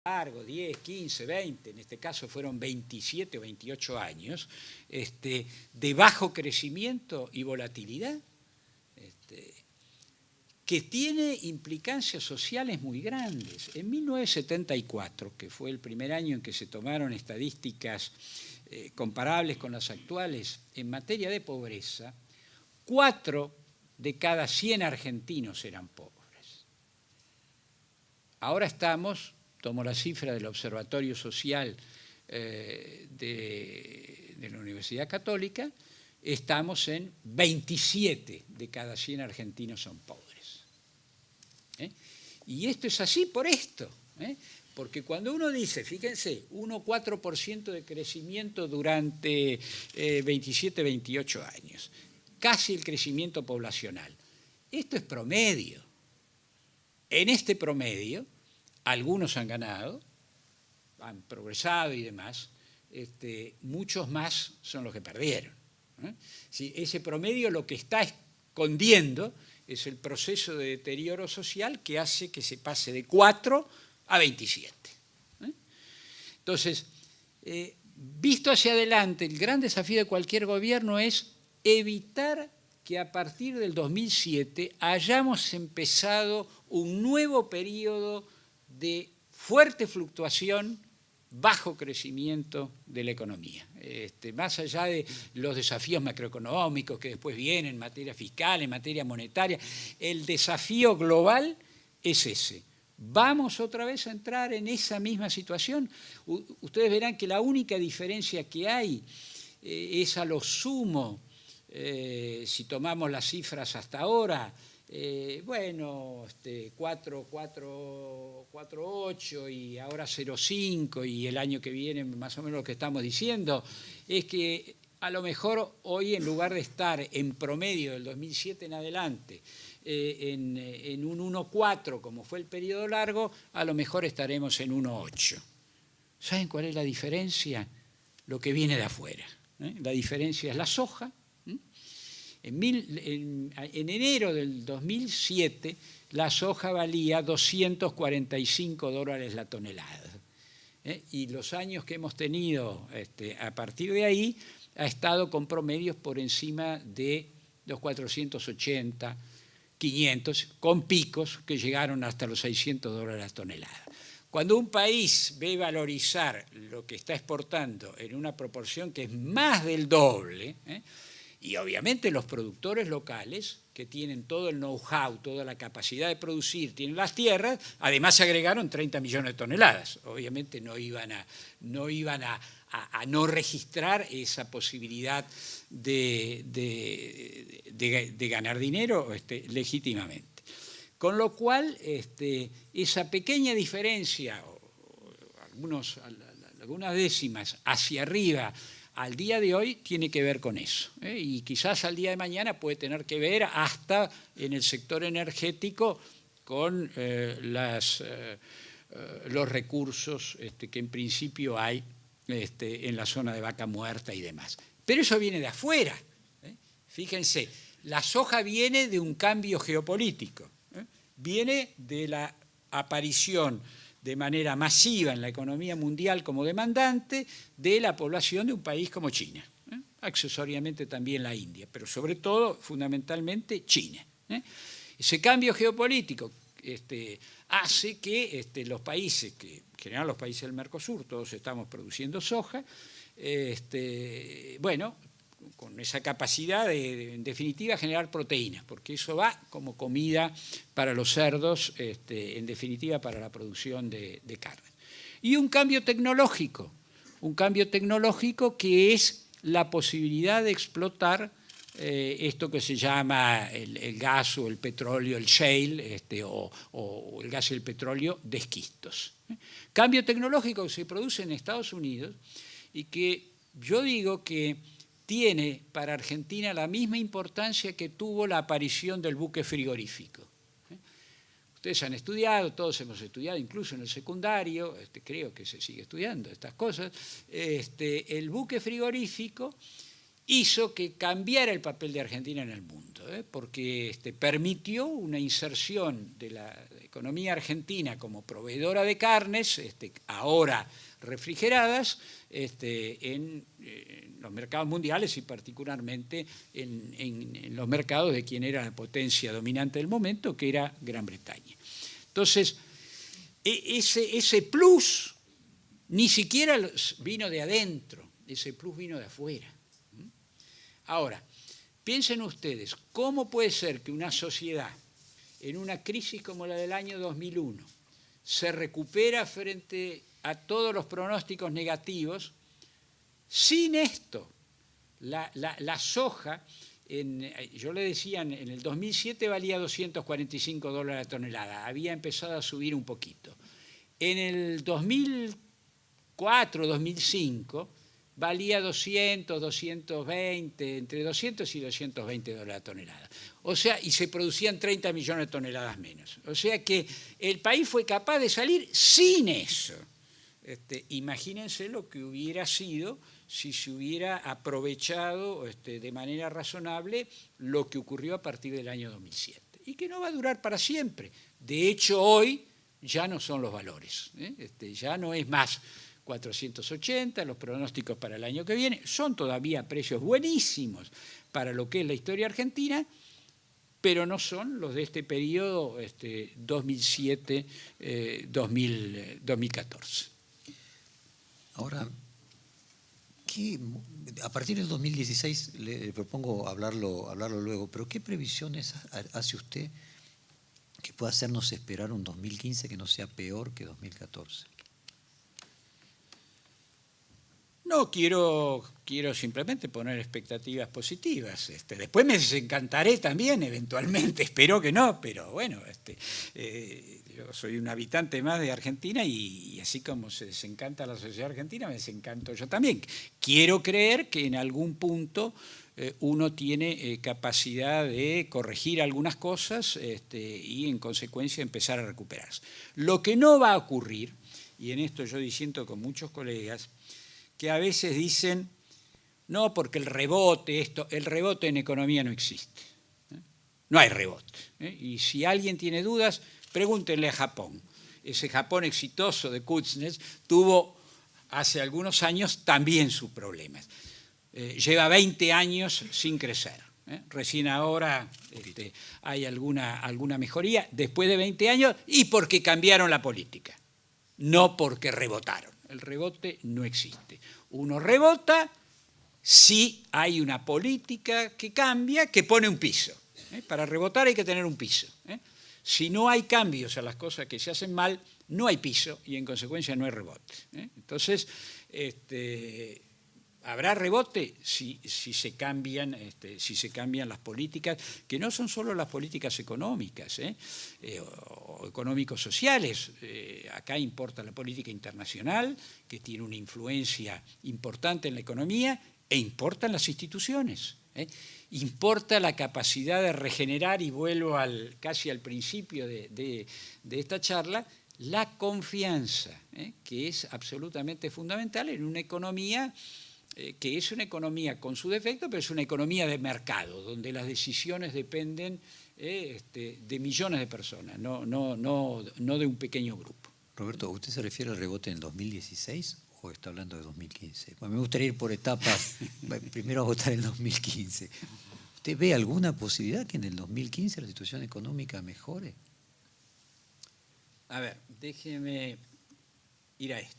largo, 10, 15, 20, en este caso fueron 27 o 28 años, de bajo crecimiento y volatilidad, que tiene implicancias sociales muy grandes. En 1974, que fue el primer año en que se tomaron estadísticas comparables con las actuales en materia de pobreza, 4 de cada 100 argentinos eran pobres. Ahora estamos, tomo la cifra del Observatorio Social de la Universidad Católica, estamos en 27 de cada 100 argentinos son pobres. Y esto es así por esto, porque cuando uno dice, fíjense, 1,4% de crecimiento durante 27, 28 años, casi el crecimiento poblacional, esto es promedio. En este promedio, algunos han ganado, han progresado y demás, muchos más son los que perdieron. Si ese promedio lo que está escondiendo es el proceso de deterioro social que hace que se pase de 4 a 27. Entonces, visto hacia adelante, el gran desafío de cualquier gobierno es evitar que a partir del 2007 hayamos empezado un nuevo periodo de fuerte fluctuación, bajo crecimiento de la economía. Más allá de los desafíos macroeconómicos que después vienen en materia fiscal, en materia monetaria, el desafío global es ese. ¿Vamos otra vez a entrar en esa misma situación? Ustedes verán que la única diferencia que hay es a lo sumo, si tomamos las cifras hasta ahora, 4,8 y ahora 0,5 y el año que viene más o menos lo que estamos diciendo, es que a lo mejor hoy en lugar de estar en promedio del 2007 en adelante en un 1,4 como fue el periodo largo, a lo mejor estaremos en 1,8. ¿Saben cuál es la diferencia? Lo que viene de afuera. La diferencia es la soja. En enero del 2007, la soja valía $245 la tonelada. Y los años que hemos tenido a partir de ahí, ha estado con promedios por encima de los 480, 500, con picos que llegaron hasta los $600 la tonelada. Cuando un país ve valorizar lo que está exportando en una proporción que es más del doble, y obviamente los productores locales, que tienen todo el know-how, toda la capacidad de producir, tienen las tierras, además se agregaron 30 millones de toneladas. Obviamente no iban a no registrar esa posibilidad de ganar dinero legítimamente. Con lo cual, esa pequeña diferencia, algunas décimas hacia arriba, al día de hoy tiene que ver con eso. Y quizás al día de mañana puede tener que ver hasta en el sector energético con los recursos que en principio hay en la zona de Vaca Muerta y demás. Pero eso viene de afuera. Fíjense, la soja viene de un cambio geopolítico. Viene de la aparición de manera masiva en la economía mundial como demandante de la población de un país como China, accesoriamente también la India, pero sobre todo, fundamentalmente, China. Ese cambio geopolítico hace que los países, que en general los países del Mercosur, todos estamos produciendo soja, con esa capacidad de, en definitiva, generar proteínas, porque eso va como comida para los cerdos, en definitiva, para la producción de carne. Y un cambio tecnológico que es la posibilidad de explotar esto que se llama el gas o el petróleo, el shale, o el gas y el petróleo de esquistos. Cambio tecnológico que se produce en Estados Unidos y que yo digo que tiene para Argentina la misma importancia que tuvo la aparición del buque frigorífico. Ustedes han estudiado, todos hemos estudiado, incluso en el secundario, creo que se sigue estudiando estas cosas, el buque frigorífico hizo que cambiara el papel de Argentina en el mundo, porque permitió una inserción de la economía argentina como proveedora de carnes, ahora refrigeradas, en los mercados mundiales y particularmente en los mercados de quien era la potencia dominante del momento, que era Gran Bretaña. Entonces, ese plus ni siquiera vino de adentro, ese plus vino de afuera. Ahora, piensen ustedes, ¿cómo puede ser que una sociedad en una crisis como la del año 2001 se recupera frente a todos los pronósticos negativos? Sin esto, la soja, yo le decía, en el 2007 valía $245 la tonelada, había empezado a subir un poquito. En el 2004, 2005, valía 200, 220, entre 200 y 220 dólares la tonelada. O sea, y se producían 30 millones de toneladas menos. O sea que el país fue capaz de salir sin eso. Imagínense lo que hubiera sido si se hubiera aprovechado de manera razonable lo que ocurrió a partir del año 2007. Y que no va a durar para siempre. De hecho, hoy ya no son los valores. Ya no es más 480, los pronósticos para el año que viene son todavía precios buenísimos para lo que es la historia argentina, pero no son los de este periodo 2007-2014. Ahora, a partir del 2016, le propongo hablarlo luego, pero ¿qué previsiones hace usted que pueda hacernos esperar un 2015 que no sea peor que 2014? No, quiero simplemente poner expectativas positivas. Después me desencantaré también, eventualmente, espero que no, pero bueno, yo soy un habitante más de Argentina y así como se desencanta la sociedad argentina, me desencanto yo también. Quiero creer que en algún punto uno tiene capacidad de corregir algunas cosas y en consecuencia empezar a recuperarse. Lo que no va a ocurrir, y en esto yo disiento con muchos colegas, que a veces dicen, no, porque el rebote en economía no existe. No hay rebote. Y si alguien tiene dudas, pregúntenle a Japón. Ese Japón exitoso de Kuznets tuvo hace algunos años también sus problemas. Lleva 20 años sin crecer. Recién ahora hay alguna mejoría después de 20 años y porque cambiaron la política, no porque rebotaron. El rebote no existe. Uno rebota si hay una política que cambia, que pone un piso. Para rebotar hay que tener un piso. Si no hay cambios a las cosas que se hacen mal, no hay piso y en consecuencia no hay rebote. Entonces, habrá rebote si se cambian las políticas, que no son solo las políticas económicas o económico-sociales. Acá importa la política internacional, que tiene una influencia importante en la economía, e importan las instituciones. Importa la capacidad de regenerar, y vuelvo casi al principio de esta charla, la confianza, que es absolutamente fundamental en una economía que es una economía con su defecto, pero es una economía de mercado, donde las decisiones dependen de millones de personas, no de un pequeño grupo. Roberto, ¿usted se refiere al rebote en el 2016 o está hablando de 2015? Bueno, me gustaría ir por etapas, primero a votar el 2015. ¿Usted ve alguna posibilidad que en el 2015 la situación económica mejore? A ver, déjeme ir a esto.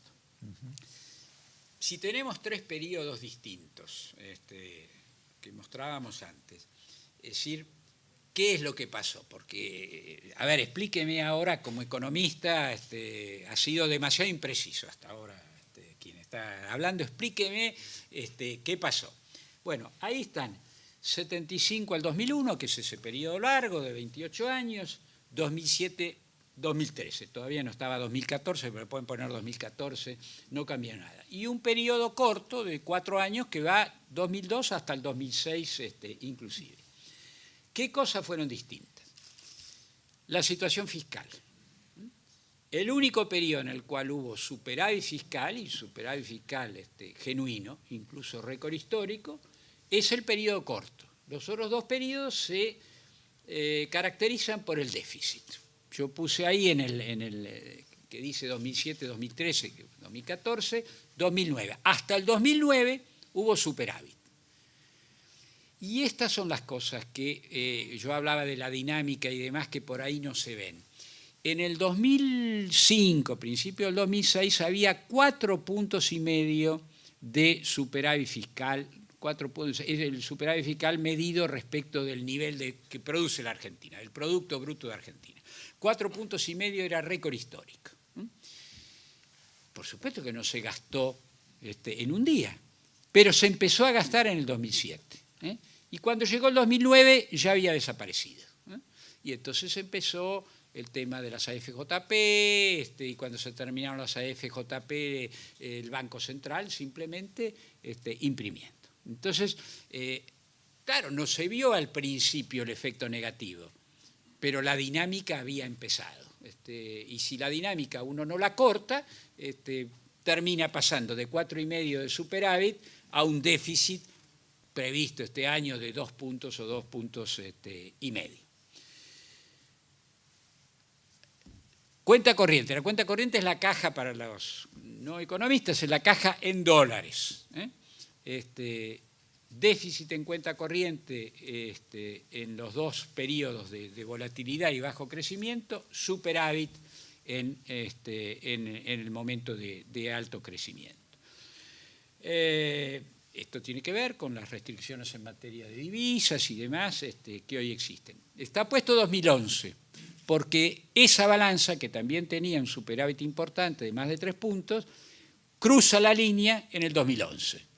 Si tenemos tres periodos distintos que mostrábamos antes, es decir, ¿qué es lo que pasó? Porque, a ver, explíqueme ahora como economista, ha sido demasiado impreciso hasta ahora quien está hablando, explíqueme qué pasó. Bueno, ahí están, 75 al 2001, que es ese periodo largo de 28 años, 2007 2013, todavía no estaba 2014, pero pueden poner 2014, no cambia nada. Y un periodo corto de 4 años que va 2002 hasta el 2006 inclusive. ¿Qué cosas fueron distintas? La situación fiscal. El único periodo en el cual hubo superávit fiscal, y superávit fiscal genuino, incluso récord histórico, es el periodo corto. Los otros dos periodos se caracterizan por el déficit. Yo puse ahí en el que dice 2007, 2013, 2014, 2009. Hasta el 2009 hubo superávit. Y estas son las cosas que yo hablaba de la dinámica y demás que por ahí no se ven. En el 2005, principio del 2006, había 4,5 puntos de superávit fiscal. 4 puntos, es el superávit fiscal medido respecto del nivel que produce la Argentina, el Producto Bruto de Argentina. 4,5 puntos era récord histórico. Por supuesto que no se gastó en un día, pero se empezó a gastar en el 2007. Y cuando llegó el 2009 ya había desaparecido. Y entonces empezó el tema de las AFJP, y cuando se terminaron las AFJP, el Banco Central simplemente imprimiendo. Entonces, claro, no se vio al principio el efecto negativo, pero la dinámica había empezado. Y si la dinámica uno no la corta, termina pasando de 4,5 de superávit a un déficit previsto este año de 2 puntos o 2,5 puntos. Cuenta corriente. La cuenta corriente es la caja para los no economistas, es la caja en dólares. Déficit en cuenta corriente en los dos periodos de volatilidad y bajo crecimiento, superávit en el momento de alto crecimiento. Esto tiene que ver con las restricciones en materia de divisas y demás que hoy existen. Está puesto 2011, porque esa balanza, que también tenía un superávit importante de más de 3 puntos, cruza la línea en el 2011.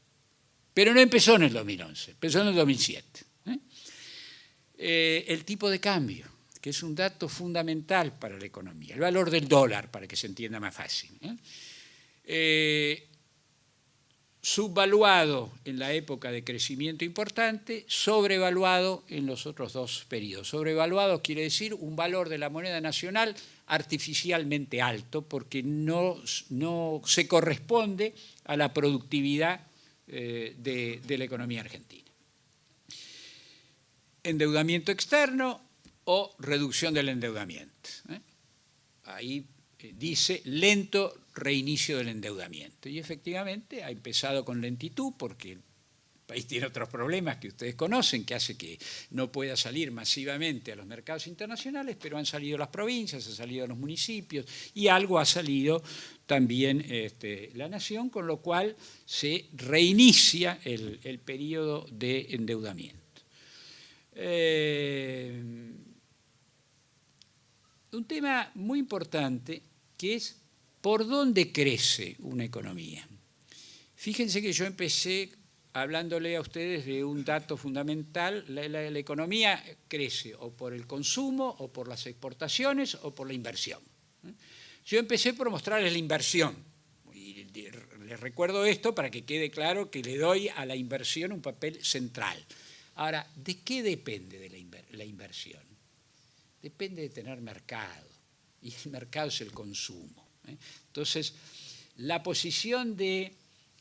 Pero no empezó en el 2011, empezó en el 2007. El tipo de cambio, que es un dato fundamental para la economía, el valor del dólar, para que se entienda más fácil. Subvaluado en la época de crecimiento importante, sobrevaluado en los otros dos periodos. Sobrevaluado quiere decir un valor de la moneda nacional artificialmente alto, porque no se corresponde a la productividad de la economía argentina. Endeudamiento externo o reducción del endeudamiento. Ahí dice lento reinicio del endeudamiento. Y efectivamente ha empezado con lentitud porque el país tiene otros problemas que ustedes conocen, que hace que no pueda salir masivamente a los mercados internacionales, pero han salido las provincias, han salido los municipios y algo ha salido también la nación, con lo cual se reinicia el periodo de endeudamiento. Un tema muy importante que es por dónde crece una economía. Fíjense que yo empecé hablándole a ustedes de un dato fundamental. La economía crece o por el consumo, o por las exportaciones, o por la inversión. Yo empecé por mostrarles la inversión. Y les recuerdo esto para que quede claro que le doy a la inversión un papel central. Ahora, ¿de qué depende de la inversión? Depende de tener mercado. Y el mercado es el consumo. Entonces, la posición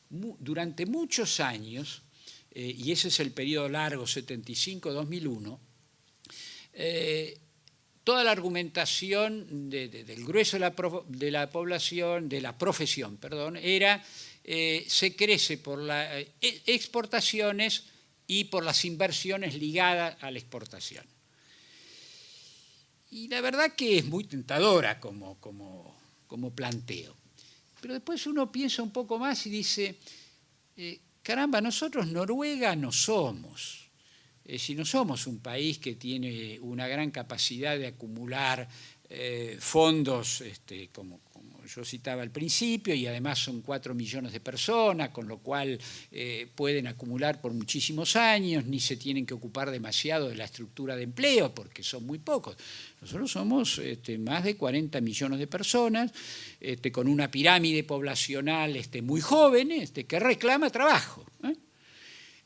durante muchos años, y ese es el periodo largo, 75-2001, toda la argumentación del grueso de la población, de la profesión, perdón, era se crece por las exportaciones y por las inversiones ligadas a la exportación. Y la verdad que es muy tentadora como planteo. Pero después uno piensa un poco más y dice, caramba, nosotros Noruega no somos. Si no somos un país que tiene una gran capacidad de acumular fondos, como yo citaba al principio, y además son 4 millones de personas, con lo cual pueden acumular por muchísimos años, ni se tienen que ocupar demasiado de la estructura de empleo, porque son muy pocos. Nosotros somos más de 40 millones de personas, con una pirámide poblacional muy joven, que reclama trabajo.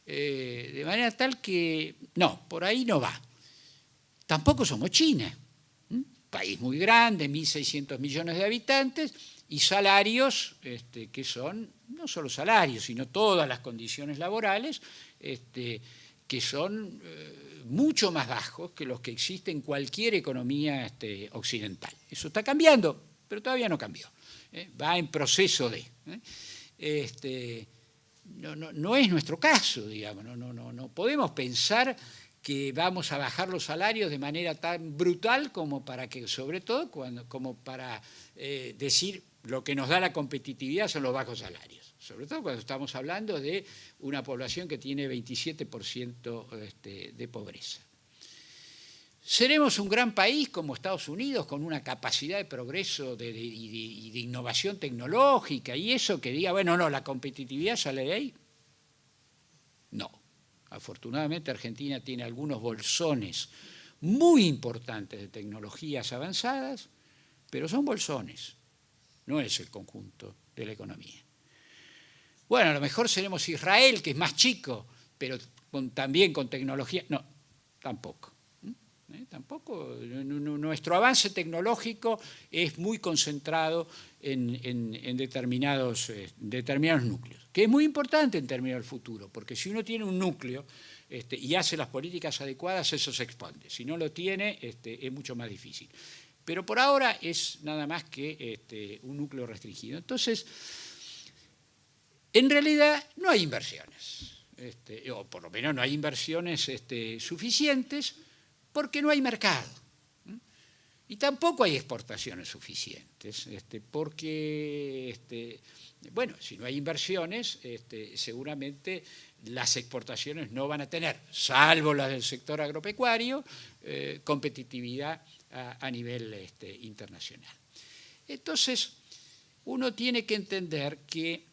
De manera tal que, no, por ahí no va. Tampoco somos China. País muy grande, 1.600 millones de habitantes, y salarios que son, no solo salarios, sino todas las condiciones laborales, que son mucho más bajos que los que existen en cualquier economía occidental. Eso está cambiando, pero todavía no cambió. Va en proceso de. No es nuestro caso, digamos. No podemos pensar que vamos a bajar los salarios de manera tan brutal como para que, sobre todo, como para decir lo que nos da la competitividad son los bajos salarios. Sobre todo cuando estamos hablando de una población que tiene 27% de pobreza. ¿Seremos un gran país como Estados Unidos con una capacidad de progreso y de innovación tecnológica y eso que diga, bueno, no, la competitividad sale de ahí? No. Afortunadamente Argentina tiene algunos bolsones muy importantes de tecnologías avanzadas, pero son bolsones, no es el conjunto de la economía. Bueno, a lo mejor seremos Israel, que es más chico, pero también con tecnología. No, tampoco. Tampoco. Nuestro avance tecnológico es muy concentrado en determinados núcleos, que es muy importante en términos del futuro, porque si uno tiene un núcleo y hace las políticas adecuadas, eso se expande. Si no lo tiene, es mucho más difícil. Pero por ahora es nada más que un núcleo restringido. Entonces, en realidad no hay inversiones, o por lo menos no hay inversiones suficientes porque no hay mercado. Y tampoco hay exportaciones suficientes, porque, bueno, si no hay inversiones, seguramente las exportaciones no van a tener, salvo las del sector agropecuario, competitividad a nivel internacional. Entonces, uno tiene que entender que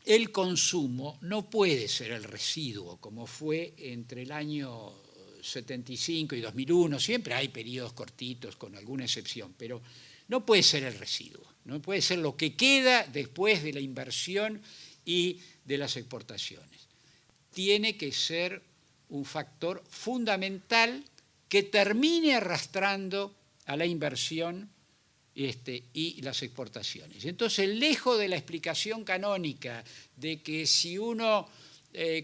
el consumo no puede ser el residuo, como fue entre el año 75 y 2001, siempre hay periodos cortitos con alguna excepción, pero no puede ser el residuo, no puede ser lo que queda después de la inversión y de las exportaciones. Tiene que ser un factor fundamental que termine arrastrando a la inversión y las exportaciones. Entonces, lejos de la explicación canónica de que si uno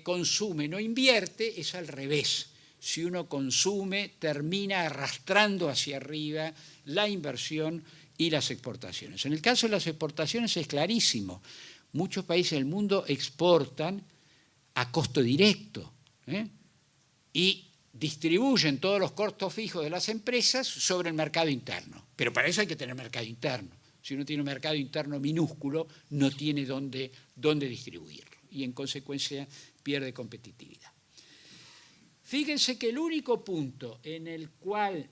consume no invierte, es al revés. Si uno consume, termina arrastrando hacia arriba la inversión y las exportaciones. En el caso de las exportaciones es clarísimo. Muchos países del mundo exportan a costo directo y distribuyen todos los costos fijos de las empresas sobre el mercado interno. Pero para eso hay que tener mercado interno. Si uno tiene un mercado interno minúsculo, no tiene dónde distribuirlo y en consecuencia pierde competitividad. Fíjense que el único punto en el cual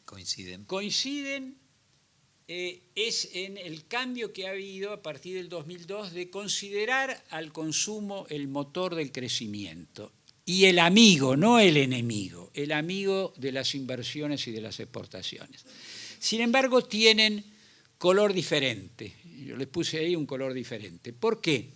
coinciden es en el cambio que ha habido a partir del 2002 de considerar al consumo el motor del crecimiento y el amigo, no el enemigo, el amigo de las inversiones y de las exportaciones. Sin embargo, tienen color diferente. Yo les puse ahí un color diferente. ¿Por qué?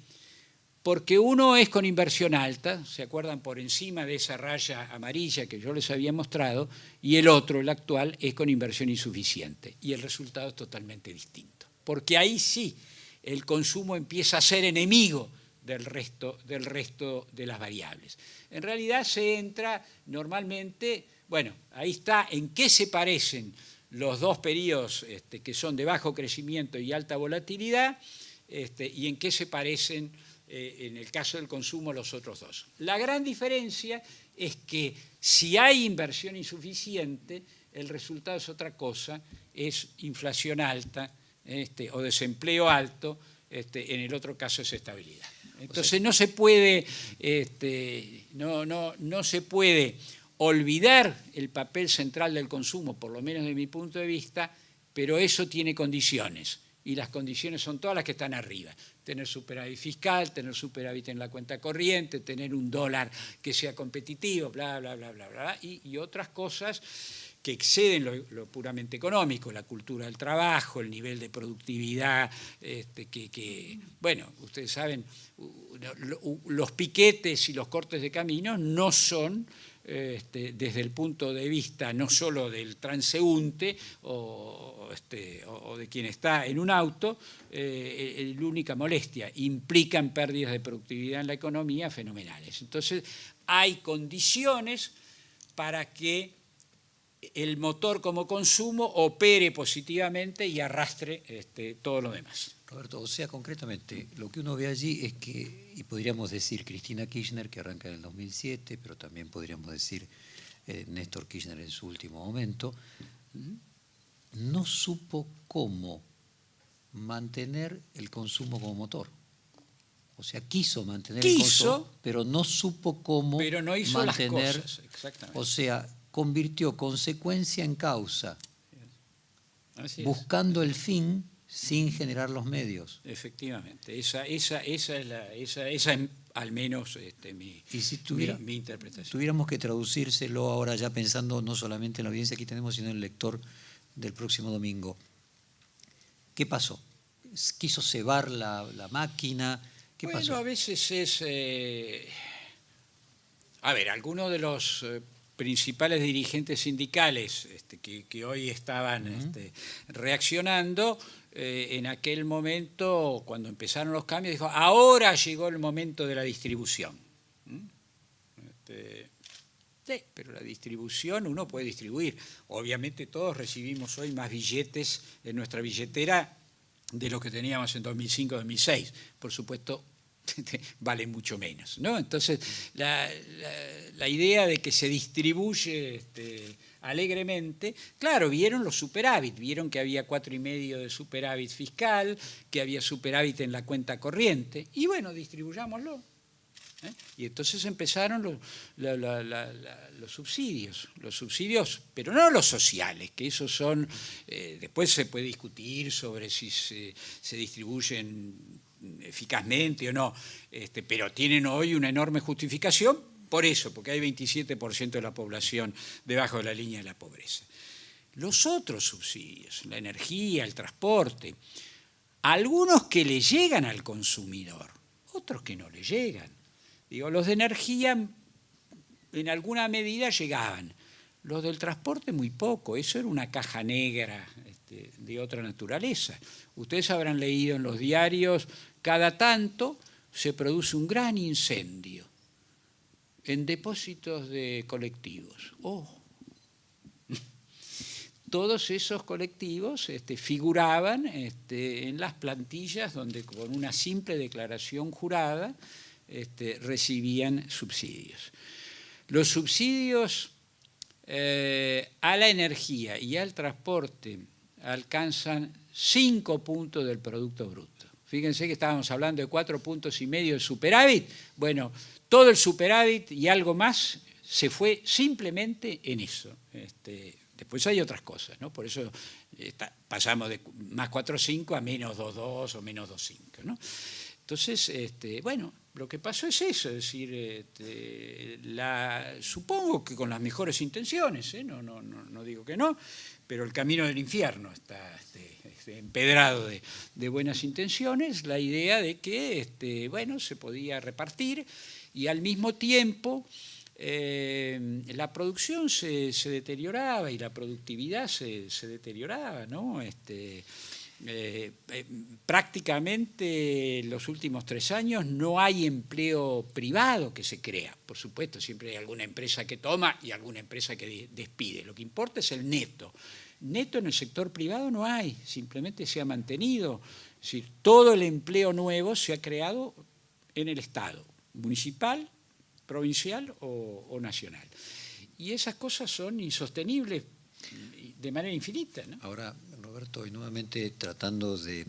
Porque uno es con inversión alta, ¿se acuerdan? Por encima de esa raya amarilla que yo les había mostrado, y el otro, el actual, es con inversión insuficiente. Y el resultado es totalmente distinto. Porque ahí sí el consumo empieza a ser enemigo del resto de las variables. En realidad se entra normalmente, bueno, ahí está en qué se parecen los dos periodos que son de bajo crecimiento y alta volatilidad, y en qué se parecen en el caso del consumo los otros dos. La gran diferencia es que si hay inversión insuficiente, el resultado es otra cosa, es inflación alta o desempleo alto, en el otro caso es estabilidad. Entonces no se puede, no se puede olvidar el papel central del consumo, por lo menos de mi punto de vista, pero eso tiene condiciones. Y las condiciones son todas las que están arriba. Tener superávit fiscal, tener superávit en la cuenta corriente, tener un dólar que sea competitivo, bla, bla, bla, bla, bla, y otras cosas que exceden lo puramente económico, la cultura del trabajo, el nivel de productividad, bueno, ustedes saben, los piquetes y los cortes de caminos no son desde el punto de vista no solo del transeúnte o de quien está en un auto, la única molestia. Implican pérdidas de productividad en la economía fenomenales. Entonces, hay condiciones para que el motor como consumo opere positivamente y arrastre todo lo demás. Roberto, o sea, concretamente, lo que uno ve allí es que, y podríamos decir Cristina Kirchner, que arranca en el 2007, pero también podríamos decir Néstor Kirchner en su último momento, no supo cómo mantener el consumo como motor. O sea, quiso mantener el consumo, pero no supo cómo pero no hizo mantener, las cosas, exactamente. O sea, convirtió consecuencia en causa, buscando el fin sin generar los medios. Efectivamente, esa es al menos mi interpretación. Tuviéramos que traducírselo ahora ya pensando no solamente en la audiencia que tenemos, sino en el lector del próximo domingo. ¿Qué pasó? ¿Quiso cebar la máquina? ¿Qué pasó? A veces es... algunos de los principales dirigentes sindicales que hoy estaban reaccionando, en aquel momento, cuando empezaron los cambios, dijo, ahora llegó el momento de la distribución. Sí, pero la distribución uno puede distribuir. Obviamente todos recibimos hoy más billetes en nuestra billetera de lo que teníamos en 2005-2006. Por supuesto, vale mucho menos, ¿no? Entonces, la idea de que se distribuye alegremente, claro, vieron los superávit, vieron que había 4,5 de superávit fiscal, que había superávit en la cuenta corriente, y bueno, distribuyámoslo. Y entonces empezaron los subsidios, pero no los sociales, que esos son, después se puede discutir sobre si se distribuyen eficazmente o no, pero tienen hoy una enorme justificación por eso, porque hay 27% de la población debajo de la línea de la pobreza. Los otros subsidios, la energía, el transporte, algunos que le llegan al consumidor, otros que no le llegan. Digo, los de energía en alguna medida llegaban, los del transporte muy poco, eso era una caja negra de otra naturaleza. Ustedes habrán leído en los diarios, cada tanto se produce un gran incendio en depósitos de colectivos. Todos esos colectivos figuraban en las plantillas donde con una simple declaración jurada recibían subsidios. Los subsidios a la energía y al transporte alcanzan 5 puntos del Producto Bruto. Fíjense que estábamos hablando de 4,5 puntos de superávit. Bueno, todo el superávit y algo más se fue simplemente en eso. Después hay otras cosas, ¿no? Por eso pasamos de más 4,5 a menos 2,2 o menos 2,5, ¿no? Entonces, bueno, lo que pasó es eso, es decir, supongo que con las mejores intenciones, no digo que no, pero el camino del infierno está empedrado de buenas intenciones, la idea de que bueno, se podía repartir y al mismo tiempo la producción se deterioraba y la productividad se deterioraba, ¿no? Prácticamente en los últimos 3 años no hay empleo privado que se crea. Por supuesto, siempre hay alguna empresa que toma y alguna empresa que despide. Lo que importa es el neto. Neto en el sector privado no hay, simplemente se ha mantenido. Es decir, todo el empleo nuevo se ha creado en el Estado, municipal, provincial o nacional. Y esas cosas son insostenibles de manera infinita, ¿no? Ahora, Roberto, y nuevamente tratando de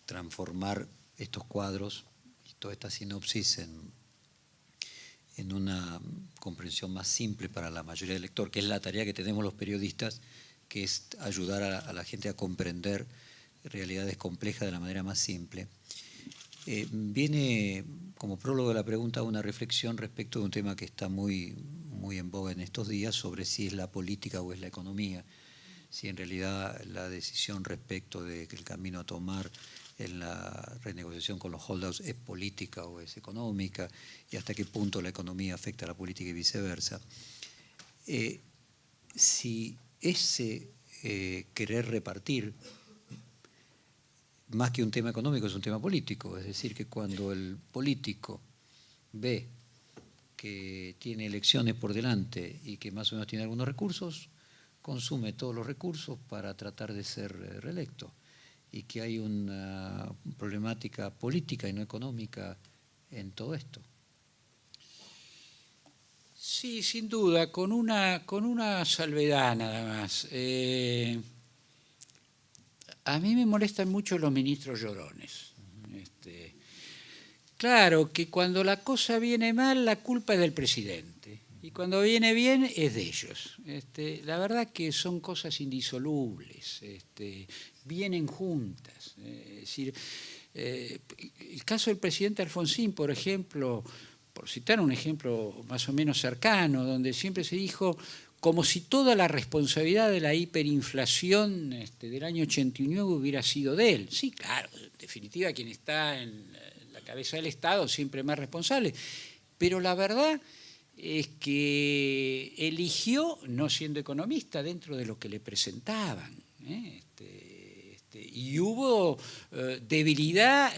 transformar estos cuadros y toda esta sinopsis en una comprensión más simple para la mayoría del lector, que es la tarea que tenemos los periodistas, que es ayudar a la gente a comprender realidades complejas de la manera más simple. Viene como prólogo de la pregunta una reflexión respecto de un tema que está muy en boga en estos días sobre si es la política o es la economía, si en realidad la decisión respecto de que el camino a tomar en la renegociación con los holdouts es política o es económica, y hasta qué punto la economía afecta a la política y viceversa. Si ese querer repartir, más que un tema económico, es un tema político, es decir, que cuando el político ve que tiene elecciones por delante y que más o menos tiene algunos recursos, consume todos los recursos para tratar de ser reelecto, y que hay una problemática política y no económica en todo esto. Sí, sin duda, con una salvedad nada más. A mí me molestan mucho los ministros llorones. Claro que cuando la cosa viene mal, la culpa es del presidente. Y cuando viene bien, es de ellos. La verdad que son cosas indisolubles. Vienen juntas. Es decir, el caso del presidente Alfonsín, por ejemplo, por citar un ejemplo más o menos cercano, donde siempre se dijo como si toda la responsabilidad de la hiperinflación del año 89 hubiera sido de él. Sí, claro, en definitiva quien está en la cabeza del Estado siempre es más responsable, pero la verdad es que eligió, no siendo economista, dentro de lo que le presentaban, y hubo debilidad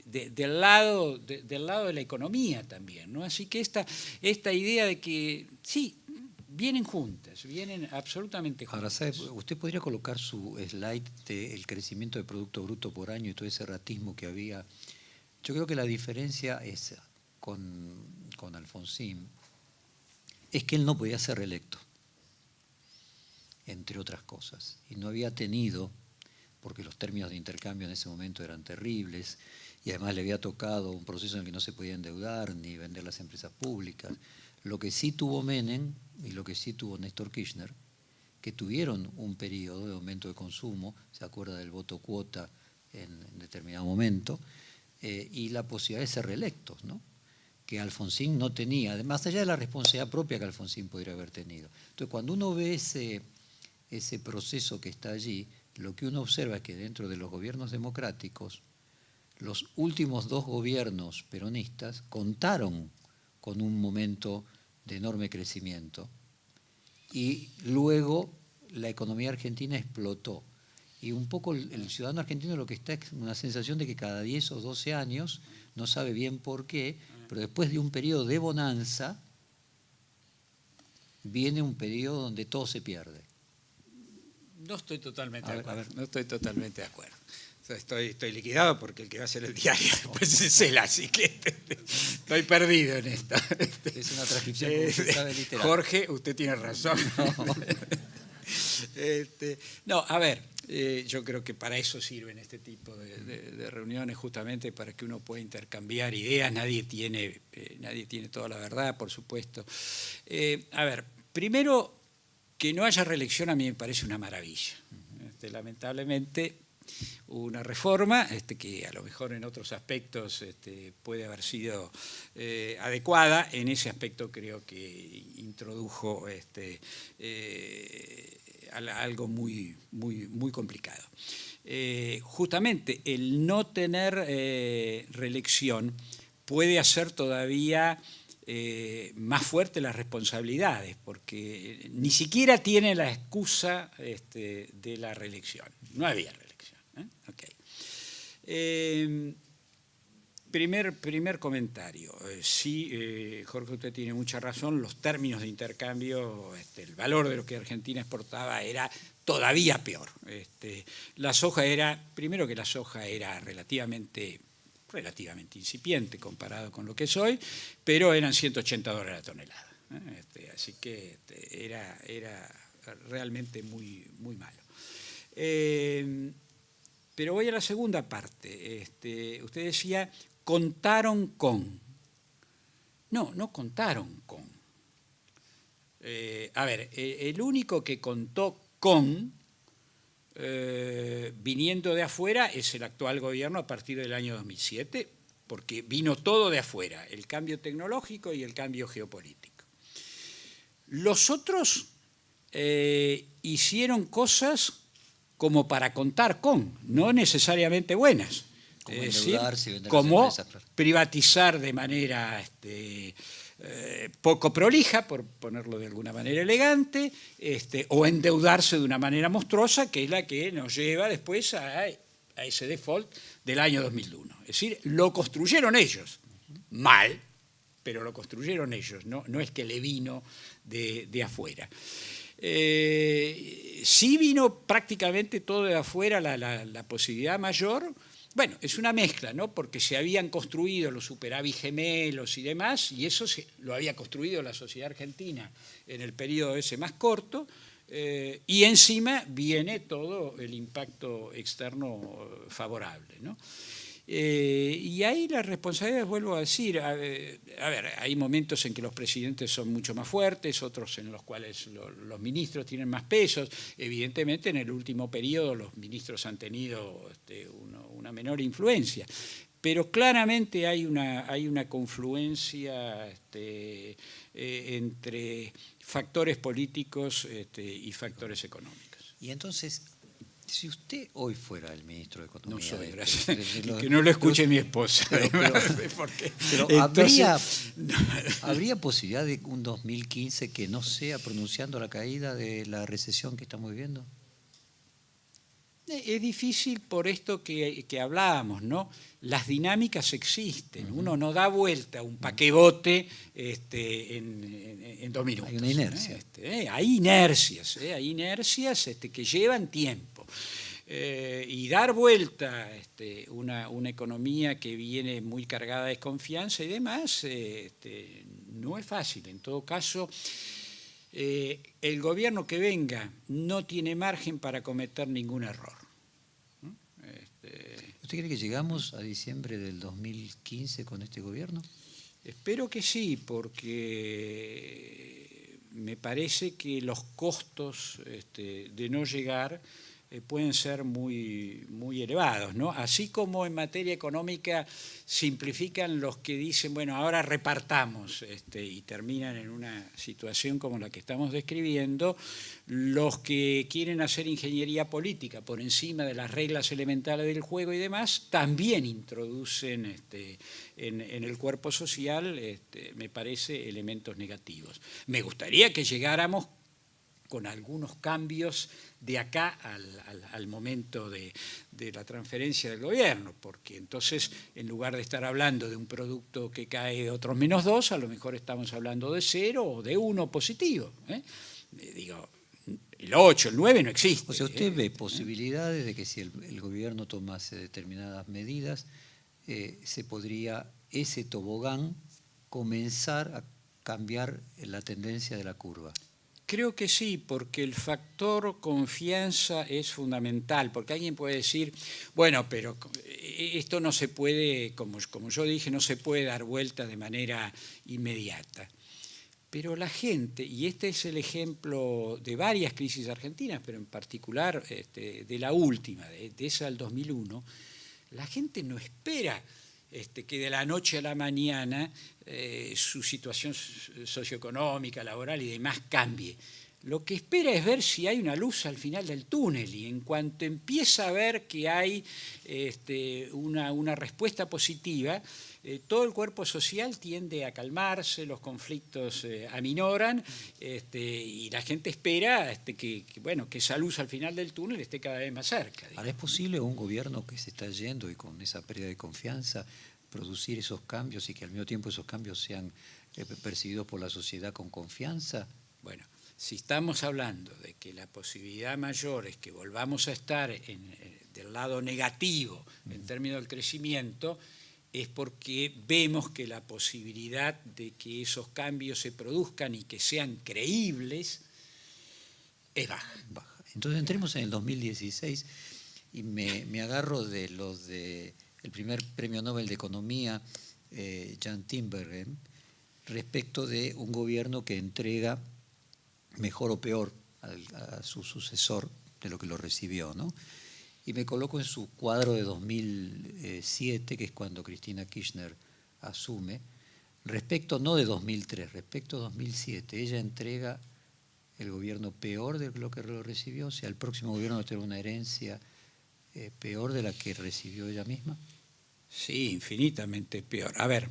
del lado de la economía también, ¿no? Así que esta idea de que sí, vienen juntas, vienen absolutamente juntas. Ahora, ¿sabe? ¿Usted podría colocar su slide del crecimiento del Producto Bruto por año y todo ese erratismo que había? Yo creo que la diferencia es con Alfonsín es que él no podía ser reelecto, entre otras cosas, y no había tenido, porque los términos de intercambio en ese momento eran terribles, y además le había tocado un proceso en el que no se podía endeudar ni vender las empresas públicas. Lo que sí tuvo Menem y lo que sí tuvo Néstor Kirchner, que tuvieron un periodo de aumento de consumo, se acuerda del voto cuota en determinado momento, y la posibilidad de ser reelectos, ¿no? Que Alfonsín no tenía, más allá de la responsabilidad propia que Alfonsín podría haber tenido. Entonces, cuando uno ve ese proceso que está allí, lo que uno observa es que dentro de los gobiernos democráticos, los últimos dos gobiernos peronistas contaron con un momento de enorme crecimiento, y luego la economía argentina explotó. Y un poco el ciudadano argentino lo que está es una sensación de que cada 10 o 12 años, no sabe bien por qué, pero después de un periodo de bonanza, viene un periodo donde todo se pierde. No estoy totalmente de acuerdo. No estoy totalmente de acuerdo. O sea, estoy liquidado porque el que va a hacer el diario después es él, así que estoy perdido en esto. Es una transcripción como usted sabe literal. Jorge, usted tiene razón. No, a ver, yo creo que para eso sirven este tipo de reuniones, justamente para que uno pueda intercambiar ideas. Nadie tiene toda la verdad, por supuesto. A ver, primero, que no haya reelección a mí me parece una maravilla. Lamentablemente, una reforma que a lo mejor en otros aspectos puede haber sido adecuada. En ese aspecto creo que introdujo algo muy, muy, muy complicado. Justamente el no tener reelección puede hacer todavía más fuertes las responsabilidades, porque ni siquiera tiene la excusa de la reelección. No había reelección. Okay. Primer comentario. Sí, Jorge, usted tiene mucha razón. Los términos de intercambio, el valor de lo que Argentina exportaba era todavía peor. La soja primero que la soja era relativamente incipiente comparado con lo que es hoy, pero eran $180 la tonelada. Así que era realmente muy, muy malo. Pero voy a la segunda parte. Usted decía, contaron con. No contaron con. A ver, el único que contó con, viniendo de afuera, es el actual gobierno a partir del año 2007, porque vino todo de afuera, el cambio tecnológico y el cambio geopolítico. Los otros hicieron cosas como para contar con, no necesariamente buenas. Como Es endeudarse y decir, vender las como empresas, claro. privatizar de manera poco prolija, por ponerlo de alguna manera elegante, o endeudarse de una manera monstruosa, que es la que nos lleva después a ese default del año 2001. Es decir, lo construyeron ellos, mal, pero lo construyeron ellos, no es que le vino de afuera. Sí vino prácticamente todo de afuera la posibilidad mayor. Bueno, es una mezcla, ¿no? Porque se habían construido los superávit gemelos y demás, y eso lo había construido la sociedad argentina en el periodo ese más corto, y encima viene todo el impacto externo favorable, ¿no? Y ahí las responsabilidades, vuelvo a decir, a ver, hay momentos en que los presidentes son mucho más fuertes, otros en los cuales los ministros tienen más pesos. Evidentemente, en el último periodo los ministros han tenido una menor influencia, pero claramente hay una confluencia entre factores políticos y factores económicos. Y entonces, si usted hoy fuera el ministro de Economía... No soy, gracias. Que no lo escuche mi esposa. Pero entonces, ¿habría posibilidad de un 2015 que no sea pronunciando la caída de la recesión que estamos viviendo? Es difícil por esto que hablábamos, ¿no? Las dinámicas existen. Uno no da vuelta a un paquebote en 2 minutos. Hay una inercia. Hay inercias que llevan tiempo. Y dar vuelta una economía que viene muy cargada de desconfianza y demás, no es fácil. En todo caso, el gobierno que venga no tiene margen para cometer ningún error. ¿Usted cree que llegamos a diciembre del 2015 con este gobierno? Espero que sí, porque me parece que los costos de no llegar pueden ser muy, muy elevados, ¿no? Así como en materia económica simplifican los que dicen, bueno, ahora repartamos, y terminan en una situación como la que estamos describiendo, los que quieren hacer ingeniería política por encima de las reglas elementales del juego y demás, también introducen en el cuerpo social, me parece, elementos negativos. Me gustaría que llegáramos con algunos cambios de acá al momento de la transferencia del gobierno, porque entonces, en lugar de estar hablando de un producto que cae de otros -2, a lo mejor estamos hablando de 0 o de 1 positivo. Digo, el 8, el 9 no existe. O sea, ¿usted ve posibilidades de que si el gobierno tomase determinadas medidas, se podría ese tobogán comenzar a cambiar la tendencia de la curva? Creo que sí, porque el factor confianza es fundamental, porque alguien puede decir, bueno, pero esto no se puede, como yo dije, no se puede dar vuelta de manera inmediata. Pero la gente, y este es el ejemplo de varias crisis argentinas, pero en particular de la última, de esa del 2001, la gente no espera que de la noche a la mañana su situación socioeconómica, laboral y demás cambie. Lo que espera es ver si hay una luz al final del túnel, y en cuanto empieza a ver que hay una respuesta positiva, todo el cuerpo social tiende a calmarse, los conflictos aminoran, y la gente espera que esa luz al final del túnel esté cada vez más cerca. Ahora, ¿es posible un gobierno que se está yendo y con esa pérdida de confianza producir esos cambios y que al mismo tiempo esos cambios sean percibidos por la sociedad con confianza? Bueno, si estamos hablando de que la posibilidad mayor es que volvamos a estar del lado negativo en términos del crecimiento, es porque vemos que la posibilidad de que esos cambios se produzcan y que sean creíbles es baja. Entonces entremos en el 2016 y me agarro de los del primer premio Nobel de Economía, Jan Tinbergen, respecto de un gobierno que entrega mejor o peor a su sucesor de lo que lo recibió, ¿no? Y me coloco en su cuadro de 2007, que es cuando Cristina Kirchner asume, respecto no de 2003, respecto a 2007. Ella entrega el gobierno peor de lo que lo recibió? O sea, el próximo gobierno va a tener una herencia peor de la que recibió ella misma. Sí, infinitamente peor. A ver,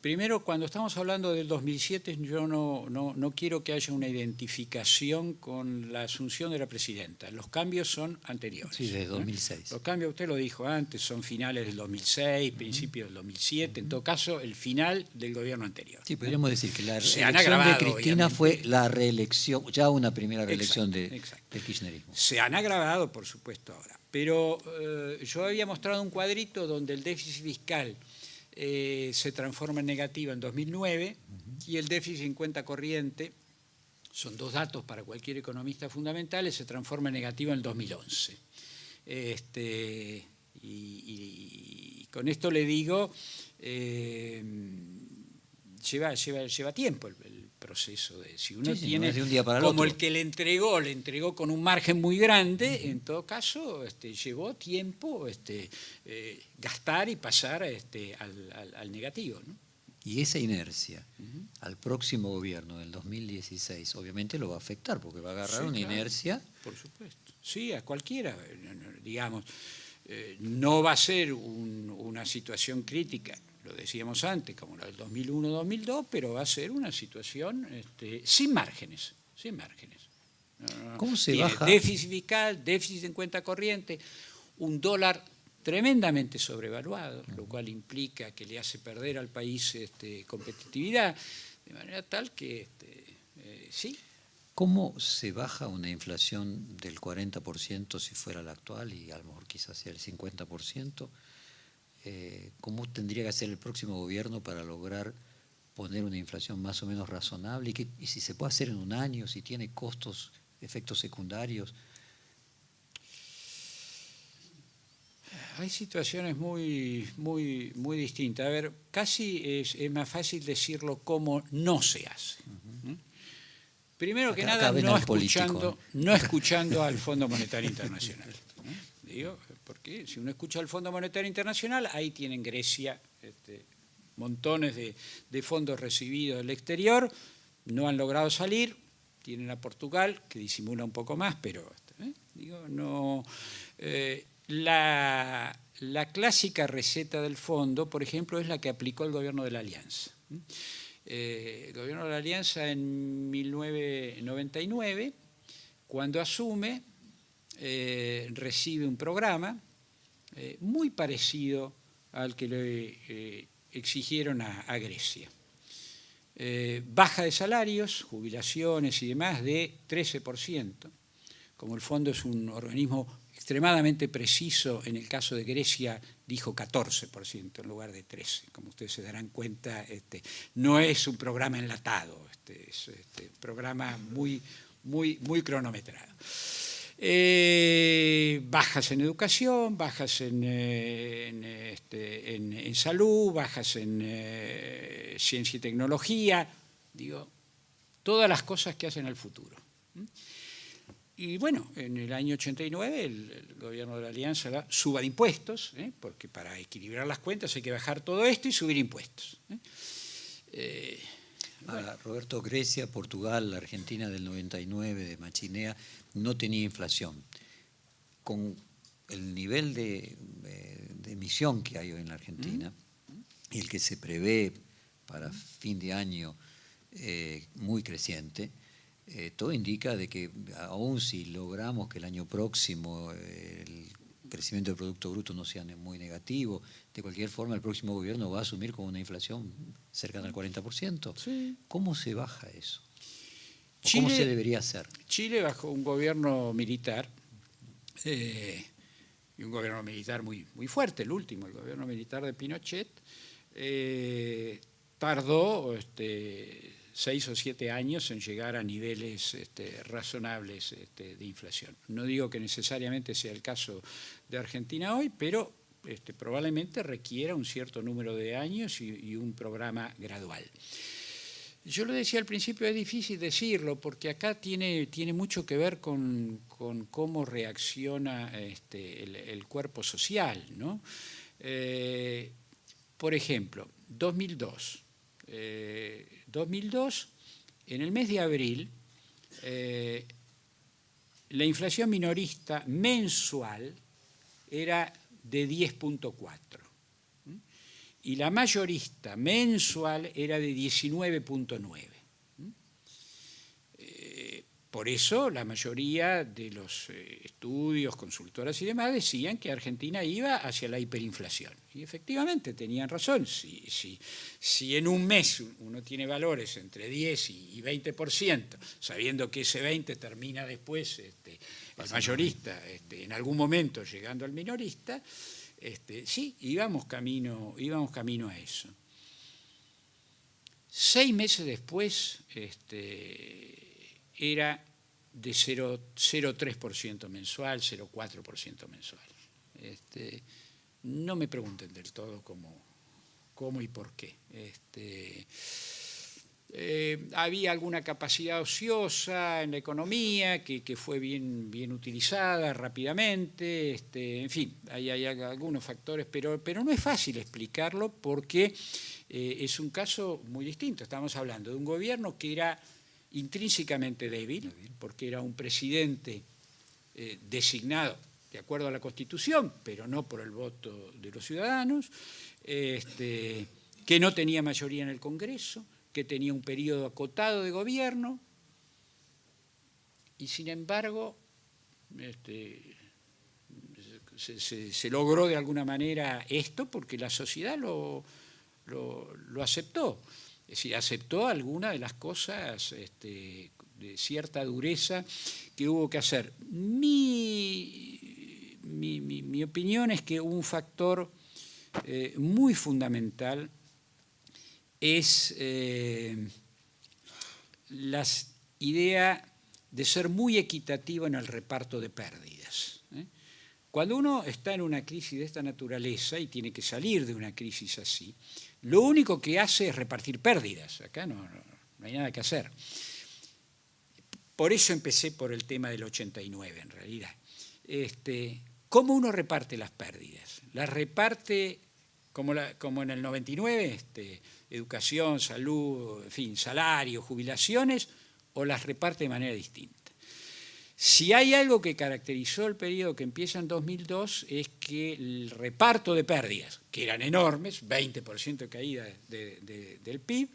primero, cuando estamos hablando del 2007, yo no quiero que haya una identificación con la asunción de la presidenta. Los cambios son anteriores. Sí, desde 2006. Los cambios, usted lo dijo antes, son finales del 2006, principios del 2007, en todo caso, el final del gobierno anterior. Sí, podríamos decir que la Se han elección de agravado, Cristina obviamente. fue la reelección, ya una primera reelección Exacto. del kirchnerismo. Se han agravado, por supuesto, ahora. Pero yo había mostrado un cuadrito donde el déficit fiscal se transforma en negativo en 2009 y el déficit en cuenta corriente, son dos datos para cualquier economista fundamentales, se transforma en negativo en el 2011. Y con esto le digo, lleva tiempo el proceso de si uno tiene, no es de un día para el como otro. el que le entregó con un margen muy grande, en todo caso llevó tiempo gastar y pasar al negativo, ¿no? Y esa inercia al próximo gobierno del 2016 obviamente lo va a afectar porque va a agarrar una claro, inercia. por supuesto. Sí, a cualquiera, digamos. No va a ser una situación crítica, lo decíamos antes, como la del 2001-2002, pero va a ser una situación sin márgenes, sin márgenes. ¿Cómo se Tiene baja? déficit fiscal, déficit en cuenta corriente, un dólar tremendamente sobrevaluado, lo cual implica que le hace perder al país competitividad, de manera tal que sí. ¿Cómo se baja una inflación del 40% si fuera la actual y a lo mejor quizás sea el 50%? ¿Cómo tendría que hacer el próximo gobierno para lograr poner una inflación más o menos razonable? Y si se puede hacer en un año, si tiene costos, efectos secundarios. Hay situaciones muy distintas. A ver, casi es más fácil decirlo cómo no se hace. Primero que nada, no escuchando al Fondo Monetario Internacional. Digo, porque si uno escucha al Fondo Monetario Internacional, ahí tienen Grecia, montones de fondos recibidos del exterior, no han logrado salir, tienen a Portugal, que disimula un poco más, pero digo, no. La clásica receta del fondo, por ejemplo, es la que aplicó el gobierno de la Alianza. El gobierno de la Alianza en 1999, cuando asume, recibe un programa muy parecido al que le exigieron a Grecia. Baja de salarios, jubilaciones y demás de 13%. Como el fondo es un organismo extremadamente preciso, en el caso de Grecia dijo 14% en lugar de 13%. Como ustedes se darán cuenta, no es un programa enlatado, es un programa muy cronometrado. Bajas en educación, bajas en salud, bajas en ciencia y tecnología, digo, todas las cosas que hacen al futuro. Y bueno, en el año 89 el gobierno de la Alianza suba de impuestos, porque para equilibrar las cuentas hay que bajar todo esto y subir impuestos. Bueno. Roberto, Grecia, Portugal, Argentina del 99, de Machinea, no tenía inflación. Con el nivel de emisión que hay hoy en la Argentina y el que se prevé para fin de año muy creciente, todo indica de que aun si logramos que el año próximo el crecimiento del Producto Bruto no sea muy negativo, de cualquier forma el próximo gobierno va a asumir con una inflación cercana al 40%. Sí. ¿Cómo se baja eso? ¿Cómo se debería hacer? Chile bajo un gobierno militar, y un gobierno militar muy fuerte, el último, el gobierno militar de Pinochet, tardó 6 o 7 años en llegar a niveles razonables de inflación. No digo que necesariamente sea el caso de Argentina hoy, pero probablemente requiera un cierto número de años y un programa gradual. Yo lo decía al principio, es difícil decirlo, porque acá tiene mucho que ver con cómo reacciona el cuerpo social, ¿no? Por ejemplo, 2002, en el mes de abril, La inflación minorista mensual era de 10,4 y la mayorista mensual era de 19,9. Por eso la mayoría de los estudios, consultoras y demás decían que Argentina iba hacia la hiperinflación. Y efectivamente tenían razón. Si en un mes uno tiene valores entre 10 y 20%, sabiendo que ese 20 termina después el mayorista, en algún momento llegando al minorista, sí, íbamos camino a eso. 6 meses después era de 0,3% mensual, 0,4% mensual. No me pregunten del todo cómo y por qué. Había alguna capacidad ociosa en la economía que fue bien utilizada rápidamente, en fin, hay algunos factores, pero no es fácil explicarlo porque es un caso muy distinto. Estamos hablando de un gobierno que era intrínsecamente débil, porque era un presidente designado de acuerdo a la Constitución, pero no por el voto de los ciudadanos, que no tenía mayoría en el Congreso, que tenía un periodo acotado de gobierno, y sin embargo se logró de alguna manera esto porque la sociedad lo aceptó. Es decir, aceptó algunas de las cosas de cierta dureza que hubo que hacer. Mi opinión es que un factor muy fundamental es la idea de ser muy equitativo en el reparto de pérdidas. Cuando uno está en una crisis de esta naturaleza y tiene que salir de una crisis así, lo único que hace es repartir pérdidas. Acá no hay nada que hacer. Por eso empecé por el tema del 89, en realidad. ¿Cómo uno reparte las pérdidas? Las reparte como en el 99, educación, salud, en fin, salario, jubilaciones, o las reparte de manera distinta. Si hay algo que caracterizó el periodo que empieza en 2002 es que el reparto de pérdidas, que eran enormes, 20% de caída del PIB,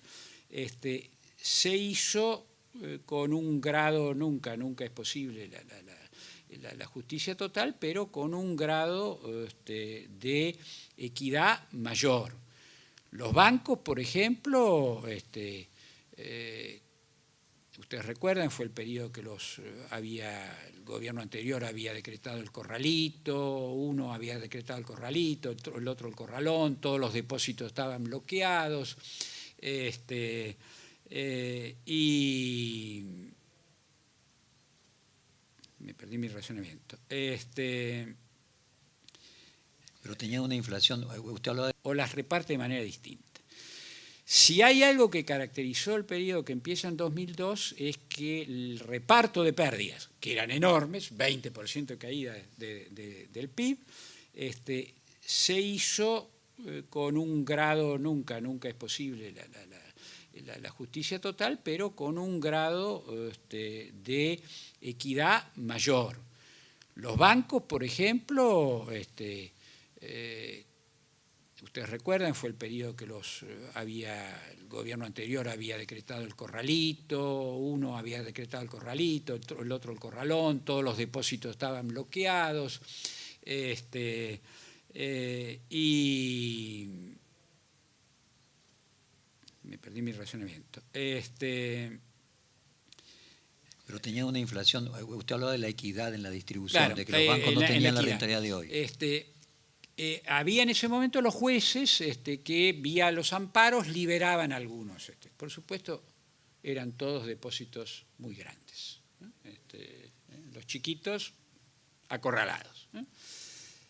se hizo con un grado, nunca es posible la justicia total, pero con un grado de equidad mayor. Los bancos, por ejemplo, ustedes recuerdan, fue el periodo que el gobierno anterior había decretado el corralito, uno había decretado el corralito, el otro el corralón, todos los depósitos estaban bloqueados, y me perdí mi razonamiento. Pero tenía una inflación, usted hablaba de... O las reparte de manera distinta. Si hay algo que caracterizó el periodo que empieza en 2002 es que el reparto de pérdidas, que eran enormes, 20% de caída del PIB, se hizo con un grado, nunca es posible la justicia total, pero con un grado de equidad mayor. Los bancos, por ejemplo, ustedes recuerdan, fue el periodo que el gobierno anterior había decretado el corralito, uno había decretado el corralito, el otro el corralón, todos los depósitos estaban bloqueados, y me perdí mi razonamiento. Pero tenía una inflación, usted hablaba de la equidad en la distribución, claro, de que los bancos no tenían la rentabilidad de hoy. Había en ese momento los jueces que vía los amparos liberaban algunos. Por supuesto, eran todos depósitos muy grandes. Los chiquitos acorralados.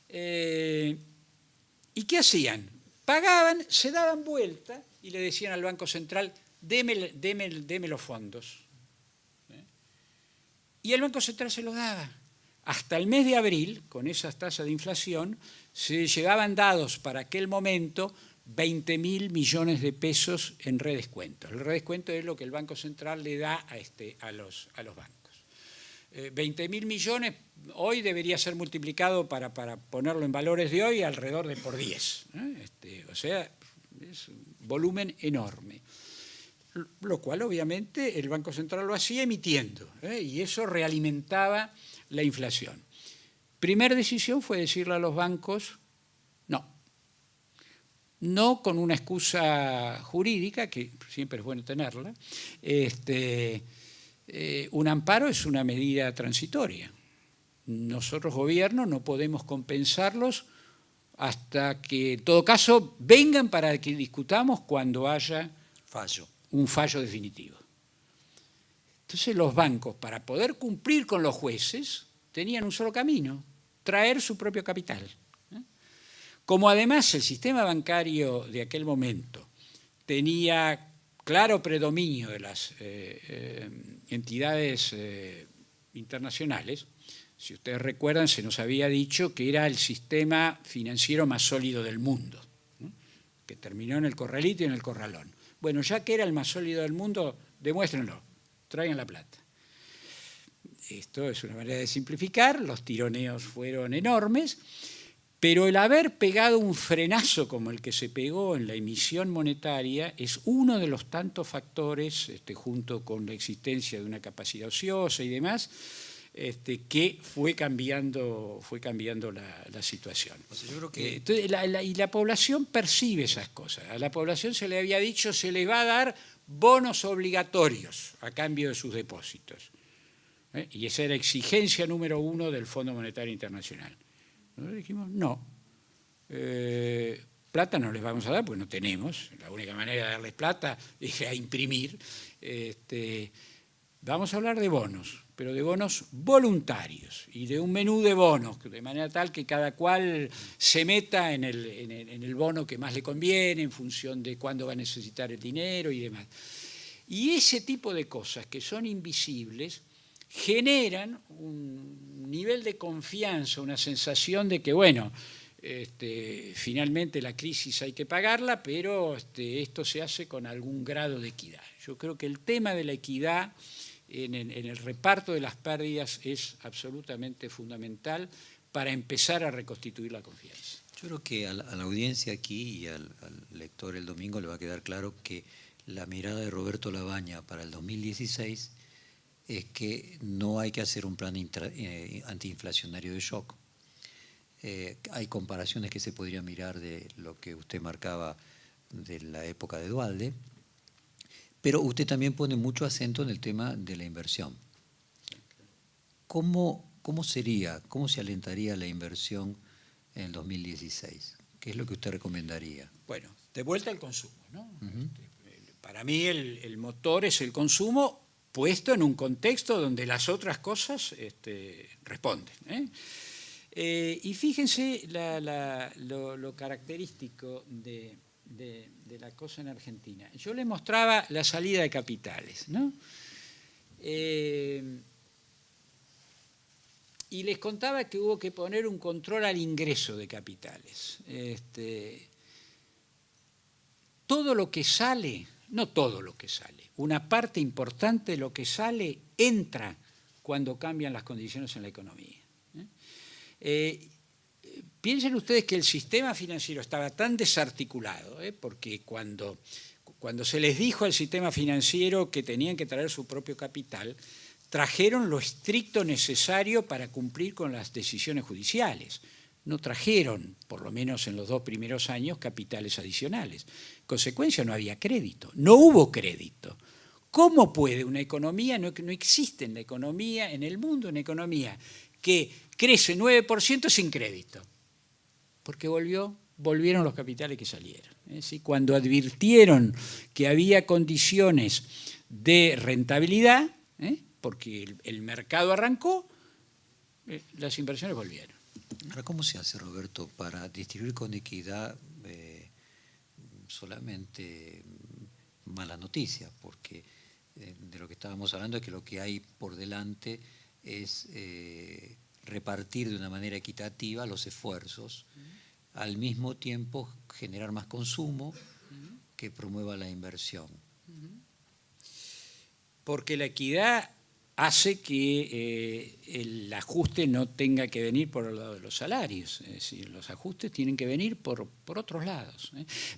¿Y qué hacían? Pagaban, se daban vuelta y le decían al Banco Central, deme los fondos. Y el Banco Central se los daba. Hasta el mes de abril, con esas tasas de inflación, se llegaban dados para aquel momento 20.000 millones de pesos en redescuento. El redescuento es lo que el Banco Central le da a los bancos. 20.000 millones hoy debería ser multiplicado para ponerlo en valores de hoy alrededor de por 10. O sea, es un volumen enorme. Lo cual obviamente el Banco Central lo hacía emitiendo, y eso realimentaba la inflación. Primera decisión fue decirle a los bancos, no con una excusa jurídica, que siempre es bueno tenerla. Un amparo es una medida transitoria. Nosotros, gobierno, no podemos compensarlos hasta que, en todo caso, vengan para que discutamos cuando haya un fallo definitivo. Entonces los bancos, para poder cumplir con los jueces, tenían un solo camino: traer su propio capital. Como además el sistema bancario de aquel momento tenía claro predominio de las entidades internacionales, si ustedes recuerdan, se nos había dicho que era el sistema financiero más sólido del mundo, que terminó en el corralito y en el corralón. Bueno, ya que era el más sólido del mundo, demuéstrenlo, traigan la plata. Esto es una manera de simplificar, los tironeos fueron enormes, pero el haber pegado un frenazo como el que se pegó en la emisión monetaria es uno de los tantos factores, junto con la existencia de una capacidad ociosa y demás, que fue cambiando la situación. O sea, yo creo que... Entonces, la población percibe esas cosas. A la población se le había dicho, se le va a dar bonos obligatorios a cambio de sus depósitos. Y esa era exigencia número 1 del Fondo Monetario Internacional. Nosotros dijimos, no, plata no les vamos a dar porque no tenemos, la única manera de darles plata es a imprimir. Vamos a hablar de bonos, pero de bonos voluntarios y de un menú de bonos, de manera tal que cada cual se meta en el bono que más le conviene en función de cuándo va a necesitar el dinero y demás. Y ese tipo de cosas que son invisibles generan un nivel de confianza, una sensación de que, bueno, finalmente la crisis hay que pagarla, pero esto se hace con algún grado de equidad. Yo creo que el tema de la equidad en el reparto de las pérdidas es absolutamente fundamental para empezar a reconstituir la confianza. Yo creo que a la audiencia aquí y al lector el domingo le va a quedar claro que la mirada de Roberto Labaña para el 2016 es que no hay que hacer un plan antiinflacionario de shock. Hay comparaciones que se podrían mirar de lo que usted marcaba de la época de Duhalde, pero usted también pone mucho acento en el tema de la inversión. ¿Cómo se alentaría la inversión en el 2016? ¿Qué es lo que usted recomendaría? Bueno, de vuelta al consumo, ¿no? Para mí el motor es el consumo, puesto en un contexto donde las otras cosas responden. Y fíjense lo característico de la cosa en Argentina. Yo les mostraba la salida de capitales, ¿no? Y les contaba que hubo que poner un control al ingreso de capitales. Todo lo que sale, no todo lo que sale, una parte importante de lo que sale entra cuando cambian las condiciones en la economía. Piensen ustedes que el sistema financiero estaba tan desarticulado, porque cuando se les dijo al sistema financiero que tenían que traer su propio capital, trajeron lo estricto necesario para cumplir con las decisiones judiciales. No trajeron, por lo menos en los 2 primeros años, capitales adicionales. En consecuencia, no había crédito, no hubo crédito. ¿Cómo puede una economía, no existe en la economía, en el mundo, una economía que crece 9% sin crédito? Porque volvieron los capitales que salieron. Cuando advirtieron que había condiciones de rentabilidad, porque el mercado arrancó, las inversiones volvieron. Ahora, ¿cómo se hace, Roberto, para distribuir con equidad solamente malas noticias? Porque de lo que estábamos hablando es que lo que hay por delante es repartir de una manera equitativa los esfuerzos al mismo tiempo generar más consumo que promueva la inversión. Porque la equidad hace que el ajuste no tenga que venir por el lado de los salarios, es decir, los ajustes tienen que venir por otros lados,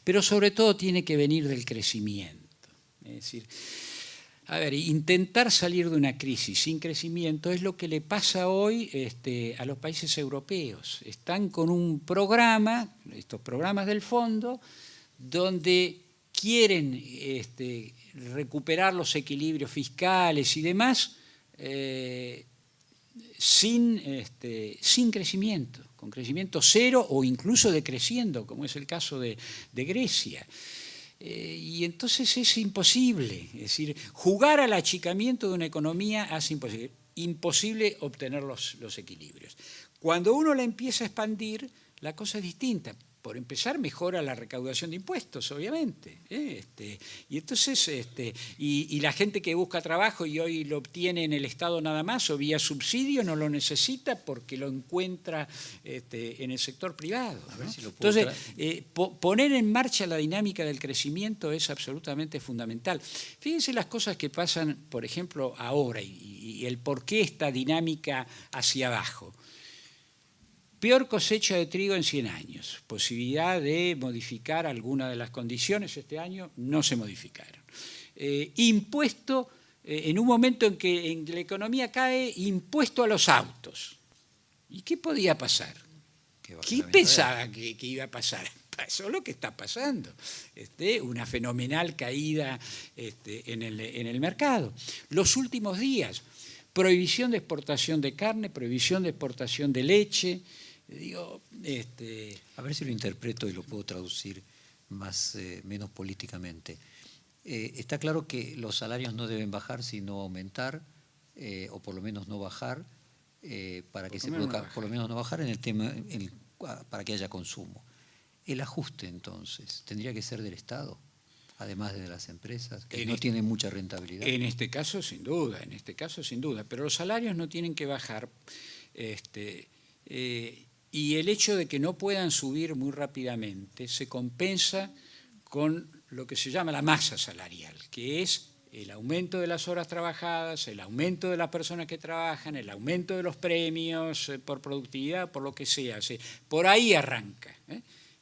pero sobre todo tiene que venir del crecimiento. Es decir, a ver, intentar salir de una crisis sin crecimiento es lo que le pasa hoy a los países europeos. Están con un programa, estos programas del fondo, donde quieren recuperar los equilibrios fiscales y demás sin crecimiento, con crecimiento cero o incluso decreciendo, como es el caso de Grecia. Y entonces es imposible, es decir, jugar al achicamiento de una economía hace imposible obtener los equilibrios. Cuando uno la empieza a expandir, la cosa es distinta. Por empezar, mejora la recaudación de impuestos, obviamente. Y entonces, y la gente que busca trabajo y hoy lo obtiene en el Estado nada más o vía subsidio, no lo necesita porque lo encuentra en el sector privado, ¿no? A ver si lo puedo entonces, poner en marcha la dinámica del crecimiento es absolutamente fundamental. Fíjense las cosas que pasan, por ejemplo, ahora y el por qué esta dinámica hacia abajo. Peor cosecha de trigo en 100 años, posibilidad de modificar alguna de las condiciones este año, no se modificaron. Impuesto, en un momento en que en la economía cae, impuesto a los autos. ¿Y qué podía pasar? ¿Qué pensaba que iba a pasar? Pasó lo que está pasando, una fenomenal caída en el mercado. Los últimos días, prohibición de exportación de carne, prohibición de exportación de leche. Digo, a ver si lo interpreto y lo puedo traducir menos políticamente. Está claro que los salarios no deben bajar, sino aumentar, o por lo menos no bajar, para que se produzca, por lo menos no bajar en el tema, para que haya consumo. El ajuste, entonces, tendría que ser del Estado, además de las empresas, que no tienen mucha rentabilidad. En este caso, sin duda, pero los salarios no tienen que bajar. Y el hecho de que no puedan subir muy rápidamente se compensa con lo que se llama la masa salarial, que es el aumento de las horas trabajadas, el aumento de las personas que trabajan, el aumento de los premios por productividad, por lo que sea. Por ahí arranca.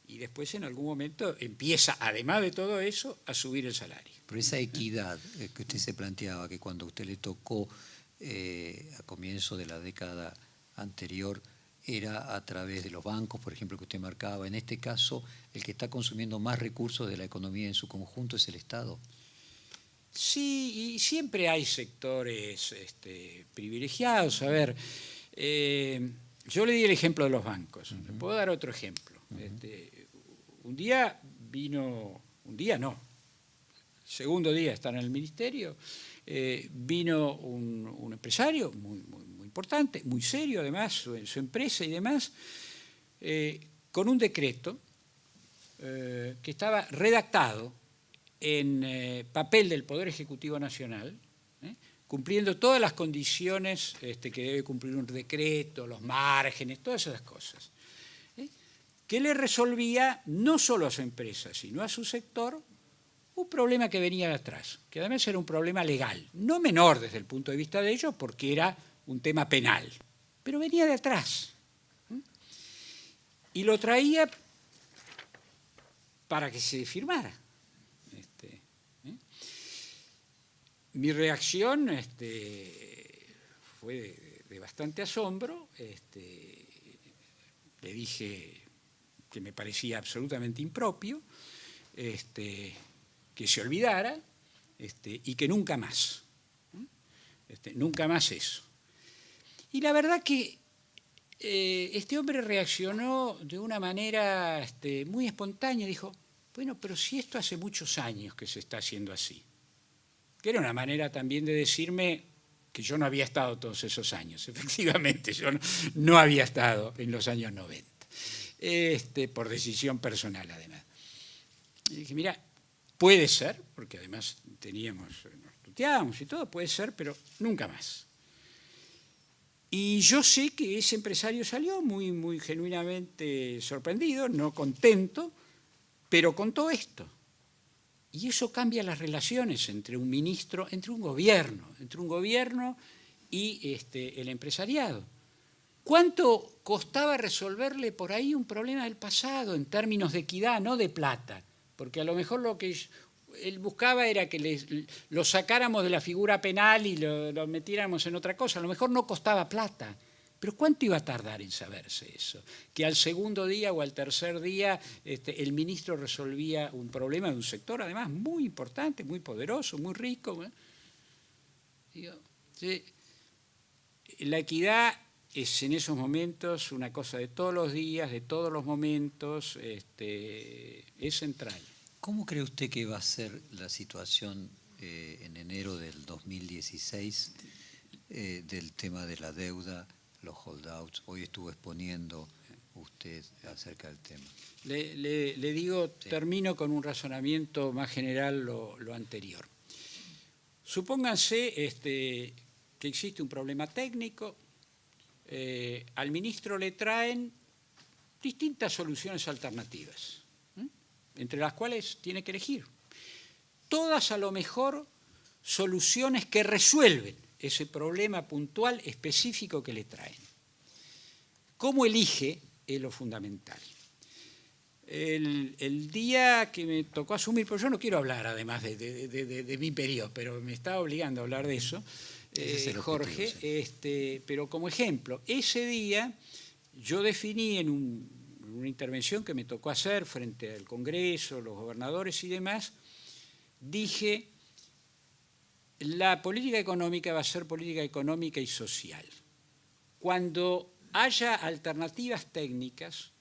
Y después en algún momento empieza, además de todo eso, a subir el salario. Pero esa equidad que usted se planteaba, que cuando a usted le tocó a comienzo de la década anterior, era a través de los bancos, por ejemplo, que usted marcaba. En este caso, el que está consumiendo más recursos de la economía en su conjunto es el Estado. Sí, y siempre hay sectores privilegiados. A ver, yo le di el ejemplo de los bancos. Le puedo dar otro ejemplo. Un día segundo día estar en el ministerio, vino un empresario muy importante, muy serio además, su empresa y demás, con un decreto que estaba redactado en papel del Poder Ejecutivo Nacional, cumpliendo todas las condiciones que debe cumplir un decreto, los márgenes, todas esas cosas, que le resolvía no solo a su empresa, sino a su sector, un problema que venía de atrás, que además era un problema legal, no menor desde el punto de vista de ellos, porque era un tema penal, pero venía de atrás. Y lo traía para que se firmara. Mi reacción fue de bastante asombro. Le dije que me parecía absolutamente impropio, que se olvidara y que nunca más. Nunca más eso. Y la verdad que este hombre reaccionó de una manera muy espontánea. Dijo, bueno, pero si esto hace muchos años que se está haciendo así. Que era una manera también de decirme que yo no había estado todos esos años. Efectivamente, yo no había estado en los años 90. Por decisión personal, además. Y dije, mira, puede ser, porque además nos tuteábamos y todo, puede ser, pero nunca más. Y yo sé que ese empresario salió muy, muy genuinamente sorprendido, no contento, pero contó esto. Y eso cambia las relaciones entre un ministro, entre un gobierno y el empresariado. ¿Cuánto costaba resolverle por ahí un problema del pasado en términos de equidad, no de plata? Porque a lo mejor lo que él buscaba era que lo sacáramos de la figura penal y lo metiéramos en otra cosa. A lo mejor no costaba plata. Pero ¿cuánto iba a tardar en saberse eso? Que al segundo día o al tercer día el ministro resolvía un problema de un sector, además, muy importante, muy poderoso, muy rico. Digo, sí, la equidad es en esos momentos una cosa de todos los días, de todos los momentos, es central. ¿Cómo cree usted que va a ser la situación en enero del 2016 del tema de la deuda, los holdouts? Hoy estuvo exponiendo usted acerca del tema. Le digo, sí. Termino con un razonamiento más general lo anterior. Supónganse que existe un problema técnico, al ministro le traen distintas soluciones alternativas, entre las cuales tiene que elegir. Todas a lo mejor soluciones que resuelven ese problema puntual específico que le traen. ¿Cómo elige? Es lo fundamental. El día que me tocó asumir, pero yo no quiero hablar además de mi periodo, pero me está obligando a hablar de eso, Jorge, sí. Pero como ejemplo, ese día yo definí en una intervención que me tocó hacer frente al Congreso, los gobernadores y demás, dije, la política económica va a ser política económica y social. Cuando haya alternativas técnicas,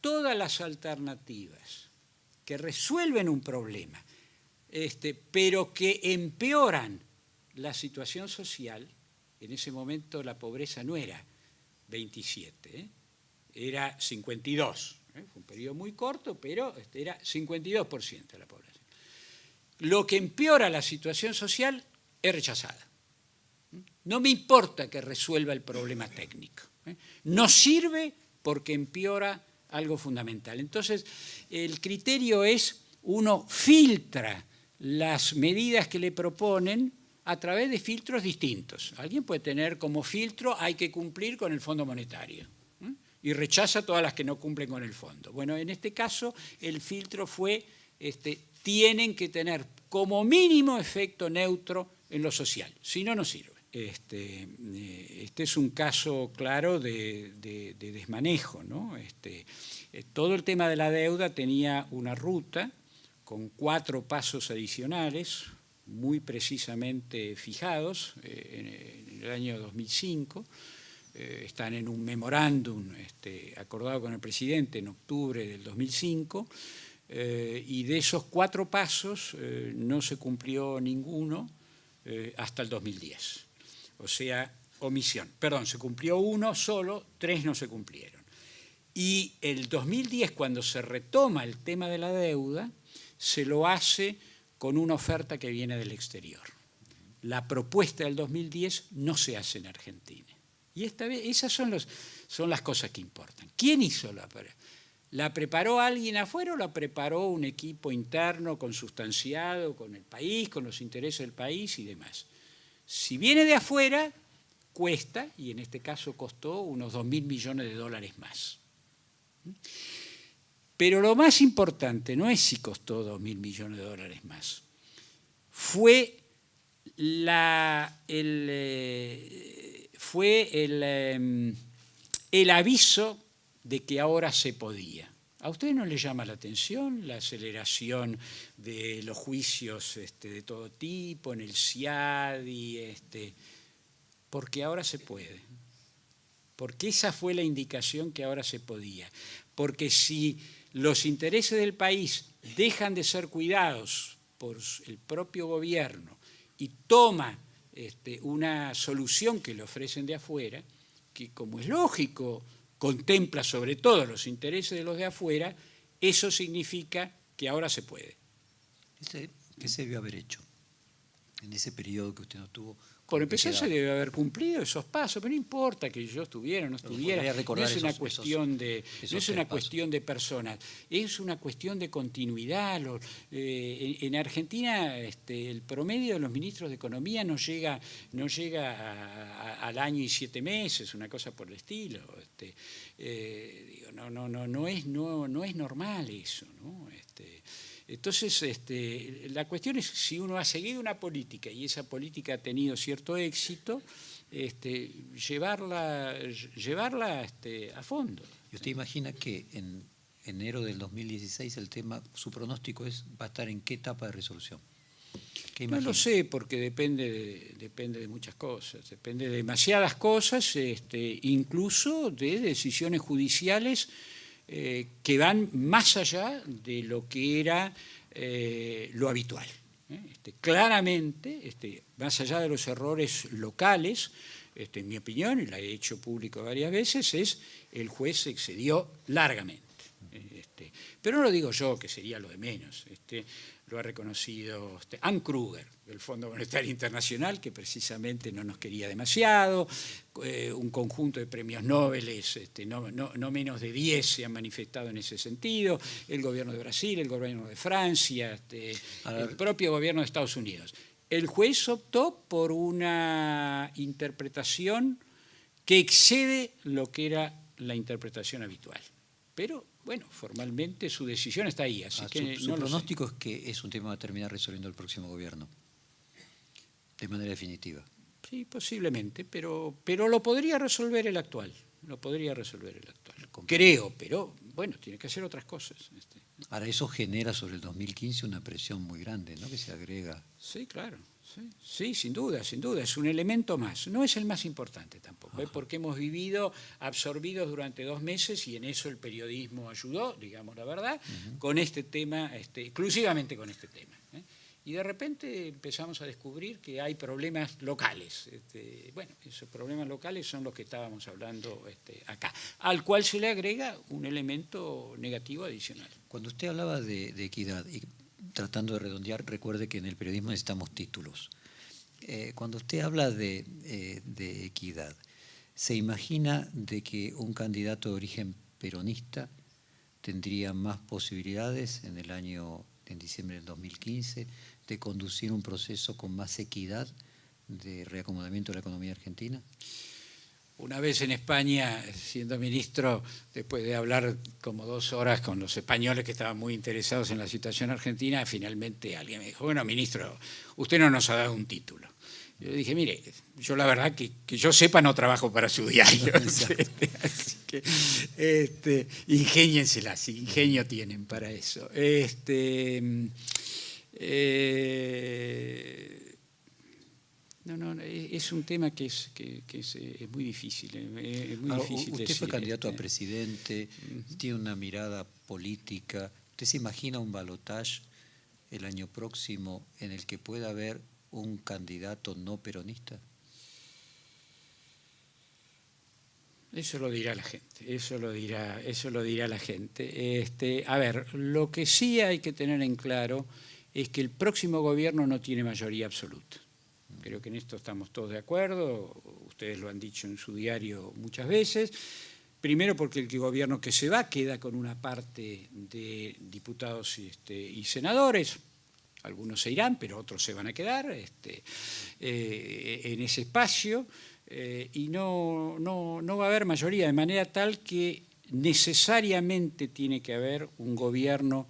todas las alternativas que resuelven un problema, pero que empeoran la situación social, en ese momento la pobreza no era 27, era 52. Fue un periodo muy corto, pero era 52% de la población. Lo que empeora la situación social es rechazada. No me importa que resuelva el problema técnico. No sirve porque empeora algo fundamental. Entonces, el criterio es, uno filtra las medidas que le proponen a través de filtros distintos. Alguien puede tener como filtro, hay que cumplir con el Fondo Monetario, y rechaza todas las que no cumplen con el fondo. Bueno, en este caso, el filtro fue, tienen que tener como mínimo efecto neutro en lo social, si no, no sirve. Este es un caso claro de desmanejo, ¿no? Todo el tema de la deuda tenía una ruta con 4 pasos adicionales, muy precisamente fijados en el año 2005, están en un memorándum acordado con el presidente en octubre del 2005, y de esos 4 pasos no se cumplió ninguno hasta el 2010. O sea, omisión. Perdón, se cumplió 1 solo, 3 no se cumplieron. Y el 2010, cuando se retoma el tema de la deuda, se lo hace con una oferta que viene del exterior. La propuesta del 2010 no se hace en Argentina. Y esta vez, esas son las cosas que importan. ¿Quién hizo la prueba? ¿La preparó alguien afuera o la preparó un equipo interno consustanciado con el país, con los intereses del país y demás? Si viene de afuera, cuesta, y en este caso costó unos $2.000 millones más. Pero lo más importante no es si costó $2.000 millones más. Fue el aviso de que ahora se podía. ¿A ustedes no les llama la atención la aceleración de los juicios de todo tipo, en el CIADI? Porque ahora se puede. Porque esa fue la indicación que ahora se podía. Porque si los intereses del país dejan de ser cuidados por el propio gobierno y toma una solución que le ofrecen de afuera, que como es lógico, contempla sobre todo los intereses de los de afuera, eso significa que ahora se puede. ¿Qué se debió haber hecho en ese periodo que usted no tuvo Por empezar, se debe haber cumplido esos pasos, pero no importa que yo estuviera o no estuviera, no es una cuestión de personas, es una cuestión de continuidad. En Argentina el promedio de los ministros de Economía no llega al año y 7 meses, una cosa por el estilo. No es normal eso, ¿no? Entonces, la cuestión es si uno ha seguido una política y esa política ha tenido cierto éxito, llevarla a fondo. ¿Y usted imagina que en enero del 2016 el tema, su pronóstico va a estar en qué etapa de resolución? No lo sé, porque depende de muchas cosas, depende de demasiadas cosas, incluso de decisiones judiciales que van más allá de lo que era lo habitual. Claramente, más allá de los errores locales, en mi opinión, y la he hecho público varias veces, el juez se excedió largamente. Pero no lo digo yo, que sería lo de menos. Lo ha reconocido Anne Kruger, del Fondo Monetario Internacional, que precisamente no nos quería demasiado. Un conjunto de premios Nobel, no menos de 10 se han manifestado en ese sentido. El gobierno de Brasil, el gobierno de Francia, el propio gobierno de Estados Unidos. El juez optó por una interpretación que excede lo que era la interpretación habitual. Pero, bueno, formalmente su decisión está ahí. Así que su pronóstico es que es un tema que va a terminar resolviendo el próximo gobierno, de manera definitiva. Sí, posiblemente, pero lo podría resolver el actual. Creo, pero, bueno, tiene que hacer otras cosas. Ahora, eso genera sobre el 2015 una presión muy grande, ¿no?, que se agrega. Sí, claro. Sí, sin duda, es un elemento más. No es el más importante tampoco, porque hemos vivido absorbidos durante 2 meses y en eso el periodismo ayudó, digamos la verdad, con este tema, exclusivamente con este tema. Y de repente empezamos a descubrir que hay problemas locales. Bueno, esos problemas locales son los que estábamos hablando acá, al cual se le agrega un elemento negativo adicional. Cuando usted hablaba de equidad, y tratando de redondear, recuerde que en el periodismo necesitamos títulos. Cuando usted habla de equidad, ¿se imagina de que un candidato de origen peronista tendría más posibilidades en diciembre del 2015, de conducir un proceso con más equidad de reacomodamiento de la economía argentina? Una vez en España, siendo ministro, después de hablar como 2 horas con los españoles que estaban muy interesados en la situación argentina, finalmente alguien me dijo, bueno, ministro, usted no nos ha dado un título. Yo dije, mire, yo la verdad que yo sepa no trabajo para su diario. Así que ingénienselas, si ingenio tienen para eso. No, es un tema que es muy difícil. Es muy difícil usted decir, fue candidato a presidente, tiene una mirada política. ¿Usted se imagina un balotaje el año próximo en el que pueda haber un candidato no peronista? Eso lo dirá la gente, eso lo dirá la gente. A ver, lo que sí hay que tener en claro es que el próximo gobierno no tiene mayoría absoluta. Creo que en esto estamos todos de acuerdo, ustedes lo han dicho en su diario muchas veces. Primero porque el gobierno que se va queda con una parte de diputados y senadores, algunos se irán, pero otros se van a quedar en ese espacio, y no va a haber mayoría, de manera tal que necesariamente tiene que haber un gobierno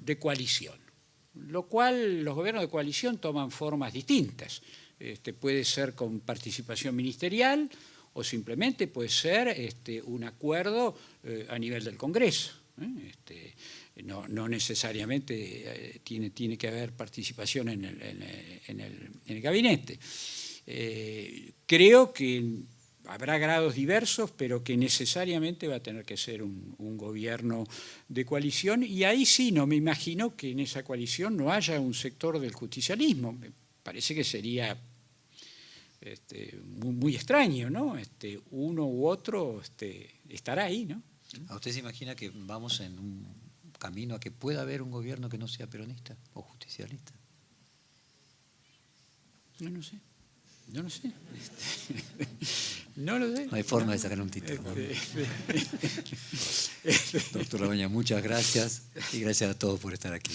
de coalición. Lo cual los gobiernos de coalición toman formas distintas. Puede ser con participación ministerial o simplemente puede ser un acuerdo a nivel del Congreso. No necesariamente tiene que haber participación en el gabinete. Creo que habrá grados diversos, pero que necesariamente va a tener que ser un gobierno de coalición, y ahí sí no me imagino que en esa coalición no haya un sector del justicialismo. Me parece que sería muy extraño, ¿no? Uno u otro estará ahí, ¿no? ¿A usted se imagina que vamos en un camino a que pueda haber un gobierno que no sea peronista o justicialista? No, no sé. No lo sé. No lo sé. No hay forma de sacar un título. ¿No? Doctor Labaña, muchas gracias y gracias a todos por estar aquí.